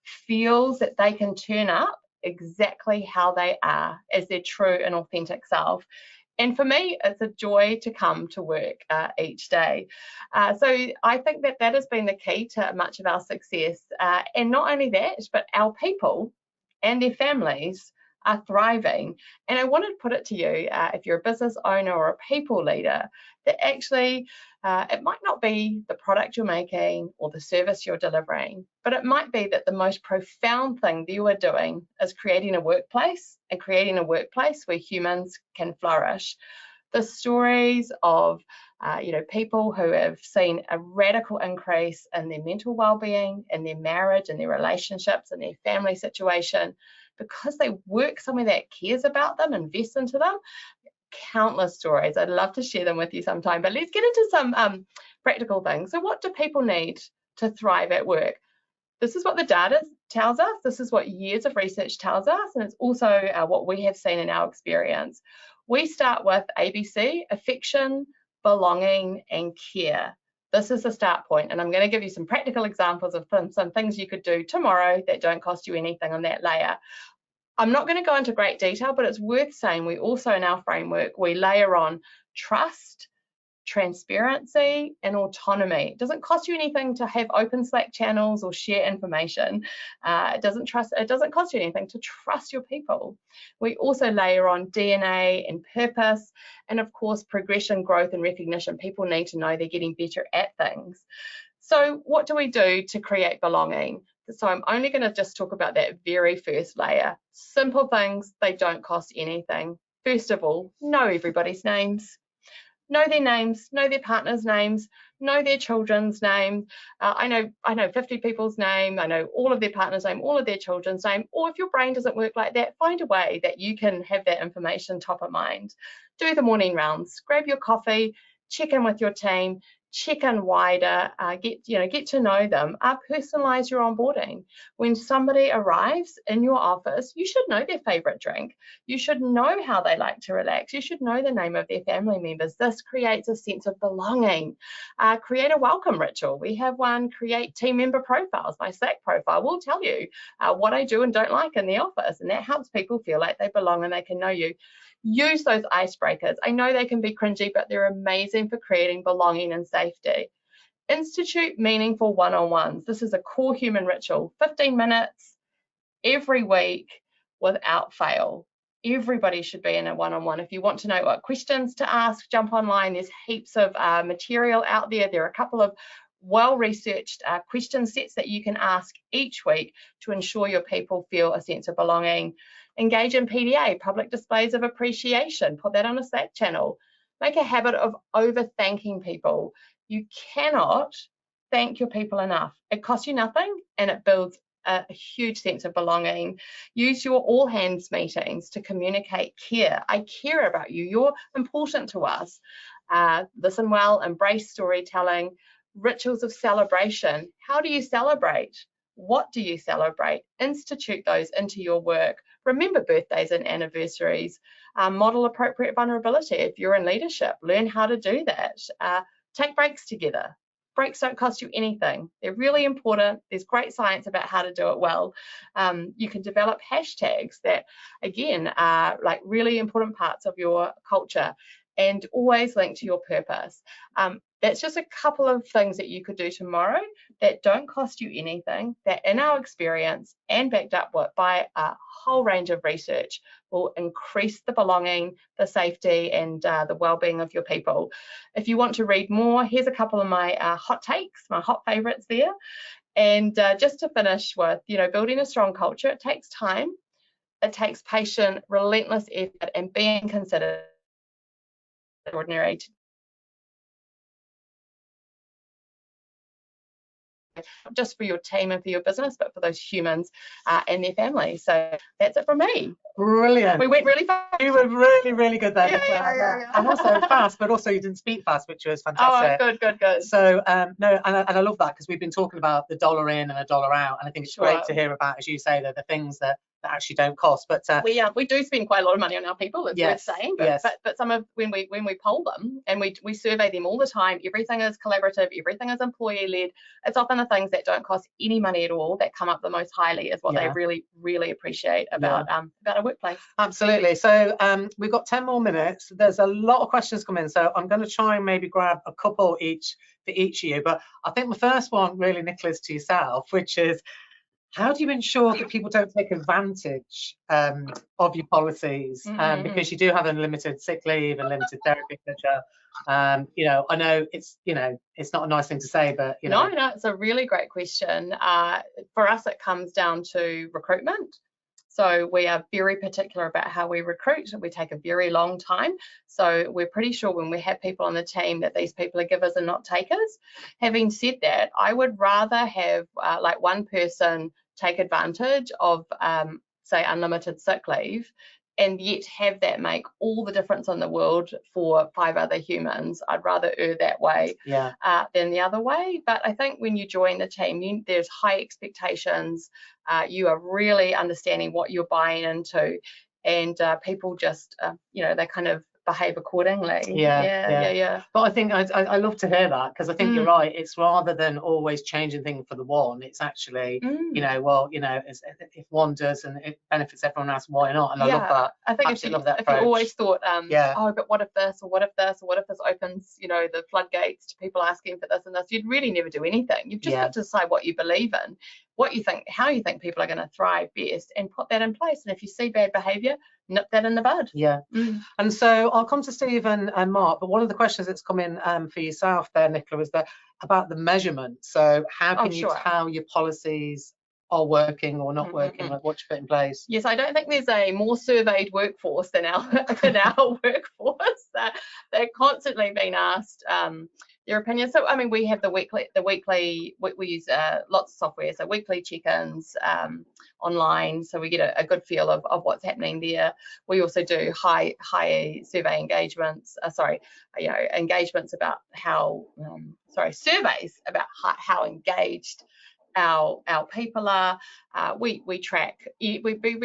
feels that they can turn up exactly how they are as their true and authentic self. And for me, it's a joy to come to work each day. So I think that that has been the key to much of our success. And not only that, but our people and their families are thriving. And I wanted to put it to you, if you're a business owner or a people leader, that actually it might not be the product you're making or the service you're delivering, but it might be that the most profound thing that you are doing is creating a workplace, and creating a workplace where humans can flourish. The stories of people who have seen a radical increase in their mental well-being, in their marriage, in their relationships, in their family situation, because they work somewhere that cares about them, invest into them. Countless stories. I'd love to share them with you sometime, but let's get into some practical things. So what do people need to thrive at work? This is what the data tells us. This is what years of research tells us, and it's also what we have seen in our experience. We start with ABC, affection, belonging, and care. This is the start point, and I'm going to give you some practical examples of some things you could do tomorrow that don't cost you anything on that layer. I'm not going to go into great detail, but it's worth saying we also, in our framework, we layer on trust, transparency, and autonomy. It doesn't cost you anything to have open Slack channels or share information. It doesn't cost you anything to trust your people. We also layer on DNA and purpose, and of course, progression, growth, and recognition. People need to know they're getting better at things. So what do we do to create belonging? So I'm only going to just talk about that very first layer. Simple things, they don't cost anything. First of all, know everybody's names. Know their names, know their partner's names, know their children's name. I know 50 people's name, I know all of their partner's name, all of their children's name. Or if your brain doesn't work like that, find a way that you can have that information top of mind. Do the morning rounds, grab your coffee, check in with your team, check in wider, get to know them, personalize your onboarding. When somebody arrives in your office, you should know their favorite drink. You should know how they like to relax. You should know the name of their family members. This creates a sense of belonging. Create a welcome ritual. We have one, create team member profiles. My Slack profile will tell you what I do and don't like in the office, and that helps people feel like they belong and they can know you. Use those icebreakers. I know they can be cringy, but they're amazing for creating belonging and safety. Institute meaningful one-on-ones. This is a core human ritual. 15 minutes every week without fail. Everybody should be in a one-on-one. If you want to know what questions to ask, jump online. There's heaps of material out there. There are a couple of well-researched question sets that you can ask each week to ensure your people feel a sense of belonging. Engage in PDA, public displays of appreciation. Put that on a Slack channel. Make a habit of over-thanking people. You cannot thank your people enough. It costs you nothing and it builds a huge sense of belonging. Use your all hands meetings to communicate care. I care about you. You're important to us. Listen well, embrace storytelling. Rituals of celebration. How do you celebrate? What do you celebrate? Institute those into your work. Remember birthdays and anniversaries. Model appropriate vulnerability. If you're in leadership, learn how to do that. Take breaks together. Breaks don't cost you anything. They're really important. There's great science about how to do it well. You can develop hashtags that, again, are like really important parts of your culture and always link to your purpose. That's just a couple of things that you could do tomorrow that don't cost you anything, that in our experience and backed up by a whole range of research will increase the belonging, the safety, and the well-being of your people. If you want to read more, here's a couple of my hot takes, my hot favorites there. And just to finish with, building a strong culture, it takes time, it takes patience, relentless effort, and being considered ordinary. Not just for your team and for your business, but for those humans and their families. So that's it from me. Brilliant. We went really fast. You were really, really good there. Yeah. And also fast, but also you didn't speak fast, which was fantastic. Oh, good. So no, and I love that because we've been talking about the dollar in and a dollar out, and I think it's great to hear about, as you say, the things that actually don't cost. But we do spend quite a lot of money on our people, it's yes, worth saying, but, yes. but some of when we poll them and we survey them all the time, everything is collaborative, everything is employee led. It's often the things that don't cost any money at all that come up the most highly is what they really appreciate about our workplace. Absolutely. So we've got 10 more minutes. There's a lot of questions come in, so I'm going to try and maybe grab a couple each for each of you. But I think the first one really, Nicholas, to yourself, which is, how do you ensure that people don't take advantage of your policies? Because you do have unlimited sick leave and limited therapy, etc. You know, I know it's, you know, it's not a nice thing to say, but you know. No, it's a really great question. For us, it comes down to recruitment. So we are very particular about how we recruit. We take a very long time. So we're pretty sure when we have people on the team that these people are givers and not takers. Having said that, I would rather have like one person take advantage of, say, unlimited sick leave, and yet have that make all the difference in the world for 5 other humans. I'd rather err that way than the other way. But I think when you join the team, there's high expectations. You are really understanding what you're buying into, and people just, you know, they kind of behave accordingly. Yeah. But I think I love to hear that, because I think you're right. It's rather than always changing things for the one, it's actually, you know, well, you know, if one does and it benefits everyone else, why not? And I love that. I think if you always thought, oh, but what if this, or what if this, or what if this opens, you know, the floodgates to people asking for this and this, you'd really never do anything. You've just got to decide what you believe in, what you think, how you think people are going to thrive best, and put that in place. And if you see bad behaviour, nip that in the bud. And so I'll come to Stephen and Mark, but one of the questions that's come in for yourself there, Nicola, was about the measurement. So how can you tell your policies are working or not working, like what you put in place? Yes, I don't think there's a more surveyed workforce than our workforce. They're constantly being asked their opinion. So I mean, we have the weekly we use lots of software, so weekly check-ins online, so we get a good feel of what's happening there. We also do high survey engagements, engagements about how surveys about how engaged our people are. We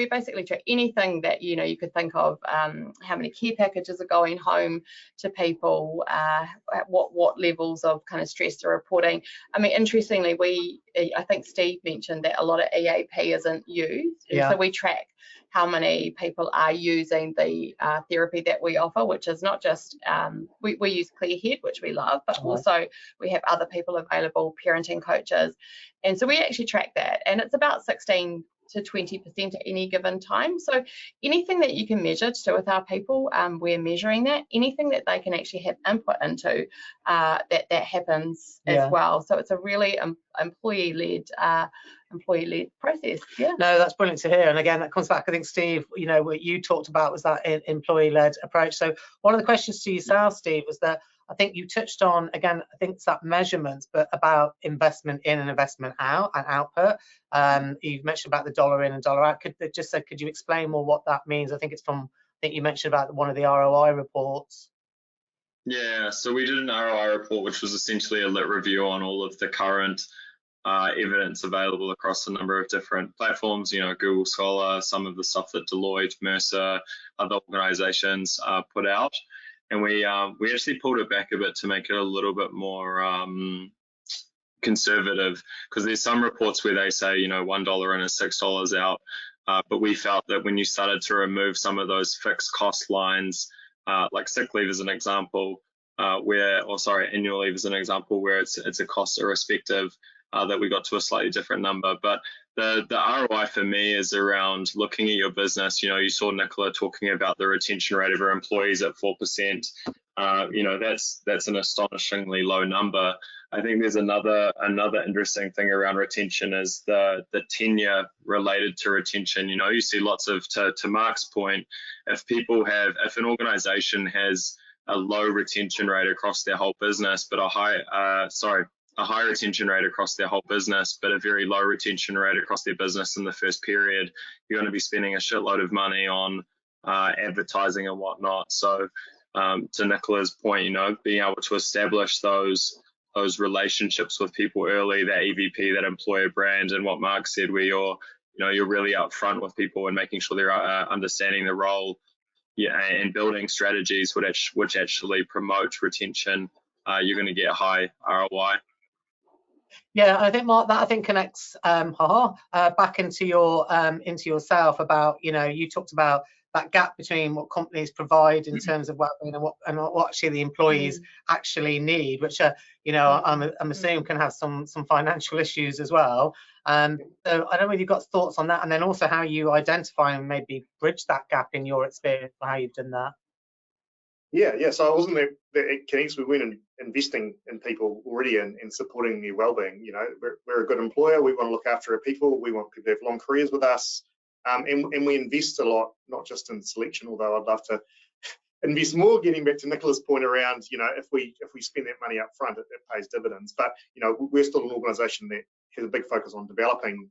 basically track anything that, you know, you could think of, how many care packages are going home to people, what levels of kind of stress they're reporting. I mean, interestingly, I think Steve mentioned that a lot of EAP isn't used, so we track how many people are using the therapy that we offer, which is not just, we use ClearHead, which we love, but also we have other people available, parenting coaches. And so we actually track that, and it's about 16 to 20% at any given time. So anything that you can measure to do with our people, we're measuring that. Anything that they can actually have input into, that happens as well. So it's a really employee-led process. No, that's brilliant to hear. And again, that comes back, I think, Steve, you know, what you talked about was that employee-led approach. So one of the questions to yourself, Steve, was that I think you touched on, again, I think it's that measurement, but about investment in and investment out and output. You've mentioned about the dollar in and dollar out. Could you explain more what that means? I think you mentioned about one of the ROI reports. Yeah, so we did an ROI report, which was essentially a lit review on all of the current evidence available across a number of different platforms, you know, Google Scholar, some of the stuff that Deloitte, Mercer, other organizations put out. And we actually pulled it back a bit to make it a little bit more conservative, because there's some reports where they say, you know, $1 in is $6 out. But we felt that when you started to remove some of those fixed cost lines, like sick leave as an example, annual leave as an example, where it's a cost irrespective, that we got to a slightly different number. But the ROI for me is around looking at your business. You know, you saw Nicola talking about the retention rate of her employees at 4%. You know, that's an astonishingly low number. I think there's another interesting thing around retention is the tenure related to retention. You know, you see lots of, to Mark's point, if an organization has a low retention rate across their whole business, but a high retention rate across their whole business, but a very low retention rate across their business in the first period, you're going to be spending a shitload of money on advertising and whatnot. So to Nicola's point, you know, being able to establish those relationships with people early, that EVP, that employer brand, and what Mark said, where you're you're really upfront with people and making sure they're understanding the role, and building strategies which actually promote retention, you're going to get high ROI. Yeah, I think, Mark, that I think connects back into yourself about, you talked about that gap between what companies provide in terms of wellbeing and what actually the employees actually need, which I'm assuming can have some financial issues as well. So I don't know if you've got thoughts on that, and then also how you identify and maybe bridge that gap in your experience, or how you've done that. Yeah. So I wasn't that it connects. We went investing in people already and supporting their well-being. We're a good employer. We want to look after our people. We want people to have long careers with us, and we invest a lot, not just in selection. Although I'd love to invest more. Getting back to Nicola's point around, if we spend that money up front, it pays dividends. But we're still an organisation that has a big focus on developing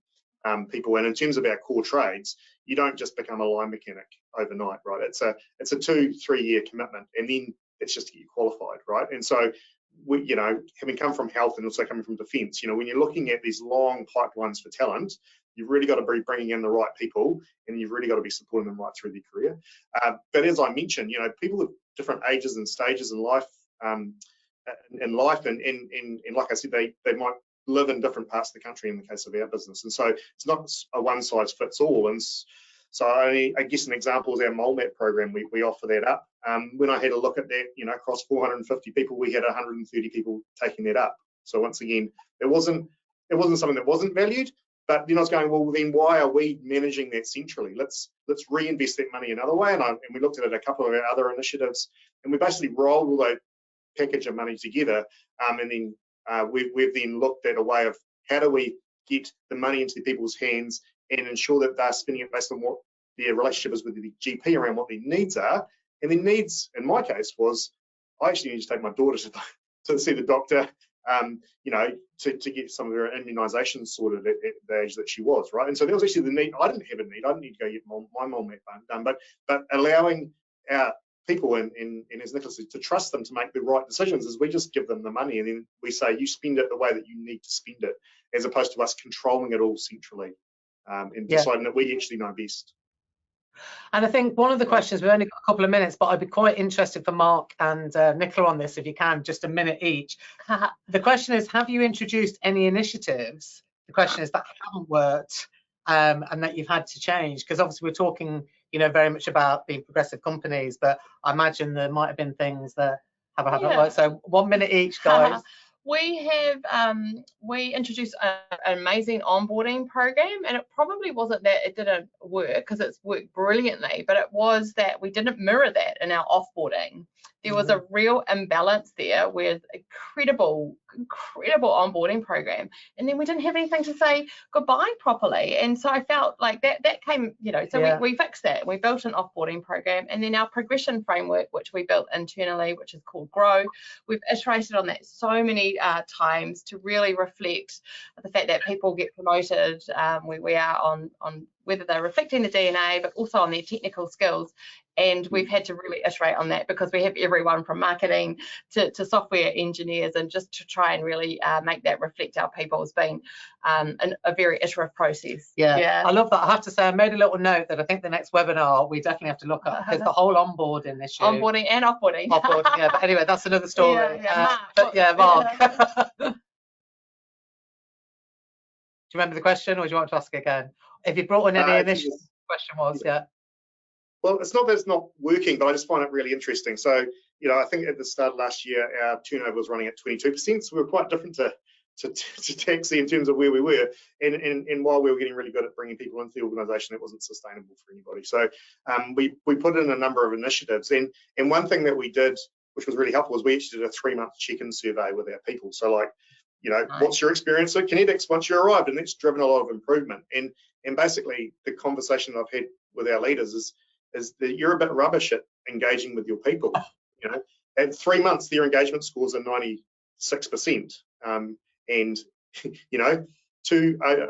people. And in terms of our core trades, you don't just become a line mechanic overnight, right? It's a 2-3 year commitment, and then it's just to get you qualified, right? And so we, having come from health and also coming from defence, when you're looking at these long pipelines for talent, you've really got to be bringing in the right people, and you've really got to be supporting them right through their career. But as I mentioned, people of different ages and stages in life, and like I said, they might live in different parts of the country in the case of our business, and so it's not a one size fits all. And so I guess an example is our mole map program. We offer that up. When I had a look at that, across 450 people, we had 130 people taking that up. So once again, it wasn't something that wasn't valued, but I was going, well, then why are we managing that centrally? Let's reinvest that money another way. And we looked at it, a couple of our other initiatives, and we basically rolled all that package of money together, and then we've then looked at a way of how do we get the money into people's hands and ensure that they're spending it based on what their relationship is with the GP around what their needs are. And their needs, in my case, was I actually need to take my daughter to see the doctor, to get some of her immunisations sorted at the age that she was, right? And so that was actually the need. I didn't have a need. I didn't need to go get my mole map done, but allowing our people and as Nicholas said, to trust them to make the right decisions, is we just give them the money and then we say you spend it the way that you need to spend it, as opposed to us controlling it all centrally, and deciding that we actually know best. And I think one of the questions, we've only got a couple of minutes, but I'd be quite interested for Mark and Nicola on this, if you can, just a minute each. The question is, have you introduced any initiatives, the question is, that haven't worked and that you've had to change? Because obviously we're talking, very much about being progressive companies, but I imagine there might have been things that haven't worked. So 1 minute each, guys. We introduced an amazing onboarding program, and it probably wasn't that it didn't work, because it's worked brilliantly, but it was that we didn't mirror that in our offboarding. There was a real imbalance there with incredible onboarding program, and then we didn't have anything to say goodbye properly. And so I felt like that came, we fixed that. We built an offboarding program, and then our progression framework, which we built internally, which is called Grow, we've iterated on that so many times to really reflect the fact that people get promoted. We are on whether they're reflecting the DNA, but also on their technical skills. And we've had to really iterate on that, because we have everyone from marketing to software engineers, and just to try and really make that reflect our people as being a very iterative process. Yeah, I love that. I have to say, I made a little note that I think the next webinar we definitely have to look at, because the whole onboarding issue. Onboarding and offboarding. Offboarding, yeah. But anyway, that's another story. Mark. Do you remember the question, or do you want to ask again? If you brought in any initiatives, the question was, Well, it's not that it's not working, but I just find it really interesting. So, I think at the start of last year, our turnover was running at 22%. So we were quite different to Taxi in terms of where we were. And while we were getting really good at bringing people into the organisation, it wasn't sustainable for anybody. So we put in a number of initiatives. And one thing that we did, which was really helpful, was we actually did a 3-month check-in survey with our people. So what's your experience at Kinetics once you arrived? And that's driven a lot of improvement. And basically the conversation I've had with our leaders is that you're a bit rubbish at engaging with your people. At 3 months, their engagement scores are 96%, and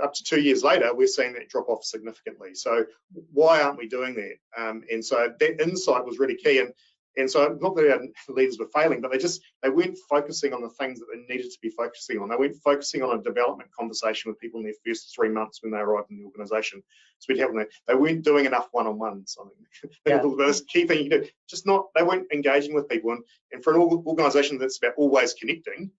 up to 2 years later, we're seeing that drop off significantly. So why aren't we doing that? And so that insight was really key. And And so not that our leaders were failing, but they weren't focusing on the things that they needed to be focusing on. They weren't focusing on a development conversation with people in their first 3 months when they arrived in the organisation. So we'd help them. They weren't doing enough one-on-ones. I think that's the key thing you do. They weren't engaging with people. And for an organisation that's about always connecting,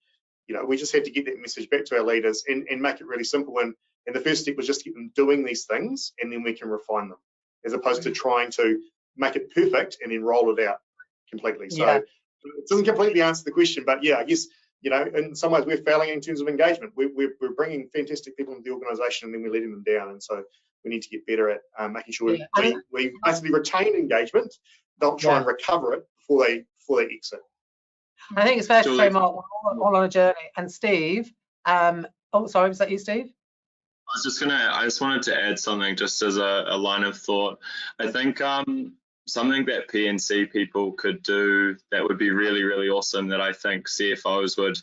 we just had to get that message back to our leaders and make it really simple. And the first step was just to get them doing these things, and then we can refine them, as opposed to trying to make it perfect and then roll it out completely. So it doesn't completely answer the question, but I guess, in some ways we're failing in terms of engagement. We're bringing fantastic people into the organisation and then we're letting them down. And so we need to get better at making sure we basically retain engagement, don't try and recover it before they exit. I think it's fair to say, Mark, we're all on a journey. And Steve, oh, sorry, was that you, Steve? I just wanted to add something just as a line of thought. I think something that P&C people could do that would be really, really awesome, that I think CFOs would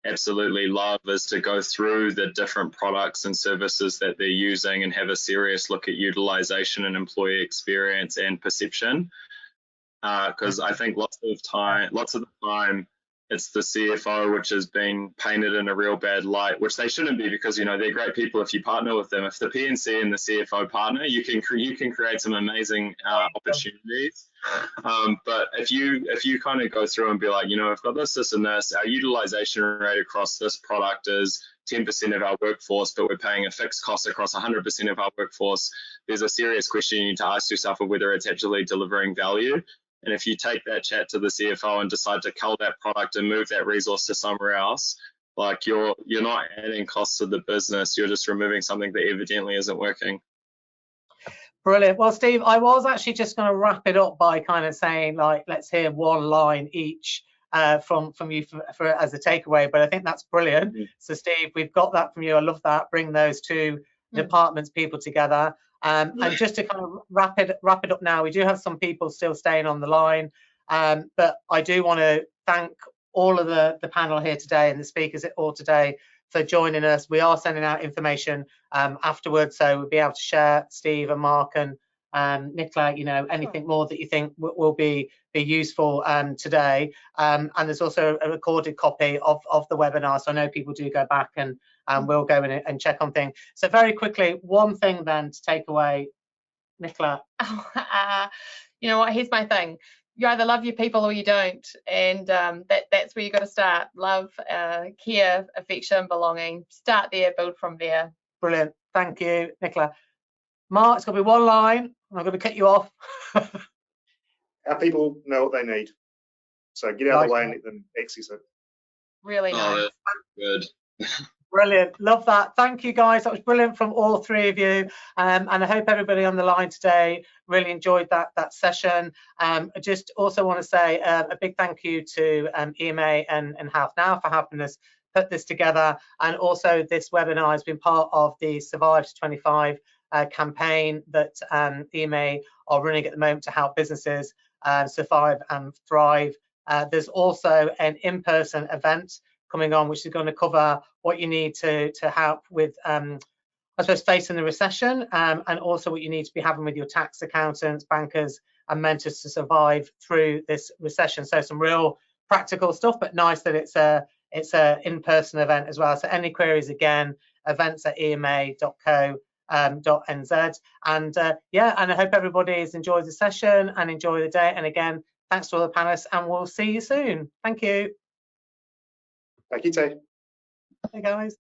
absolutely love, is to go through the different products and services that they're using and have a serious look at utilization and employee experience and perception. Because I think lots of the time it's the CFO which has been painted in a real bad light, which they shouldn't be, because they're great people if you partner with them. If the P&C and the CFO partner, you can create some amazing opportunities. But if you kind of go through and be like, I've got this and this, our utilization rate across this product is 10% of our workforce, but we're paying a fixed cost across 100% of our workforce, there's a serious question you need to ask yourself of whether it's actually delivering value. And if you take that chat to the CFO and decide to cull that product and move that resource to somewhere else, like you're not adding costs to the business, you're just removing something that evidently isn't working. Brilliant. Well, Steve, I was actually just going to wrap it up by kind of saying, like, let's hear one line each from you for as a takeaway, but I think that's brilliant. So Steve, we've got that from you. I love that. Bring those two departments, people together. And just to kind of wrap it up now, we do have some people still staying on the line, but I do want to thank all of the panel here today and the speakers all today for joining us. We are sending out information afterwards, so we'll be able to share, Steve and Mark and Nicola, anything more that you think will be useful today. And there's also a recorded copy of the webinar, so I know people do go back and we'll go in and check on things. So very quickly, one thing then to take away, Nicola. You know what? Here's my thing. You either love your people or you don't, and that's where you got to start. Love, care, affection, belonging. Start there, build from there. Brilliant. Thank you, Nicola. Mark, it's going to be one line. I'm going to cut you off. Our people know what they need, so get out of the way and let them access it. Really nice. Good. Brilliant. Love that. Thank you, guys. That was brilliant from all three of you. And I hope everybody on the line today really enjoyed that session. I just also want to say a big thank you to EMA and HealthNow for helping us put this together. And also this webinar has been part of the Survive to 25 campaign that EMA are running at the moment to help businesses survive and thrive. There's also an in-person event coming on, which is going to cover what you need to help with, I suppose, facing the recession, and also what you need to be having with your tax accountants, bankers, and mentors to survive through this recession. So some real practical stuff, but nice that it's a in-person event as well. So any queries, again, events@ema.co.nz. And and I hope everybody has enjoyed the session and enjoy the day. And again, thanks to all the panelists, and we'll see you soon. Thank you. Thank you, Tay. Hey, guys.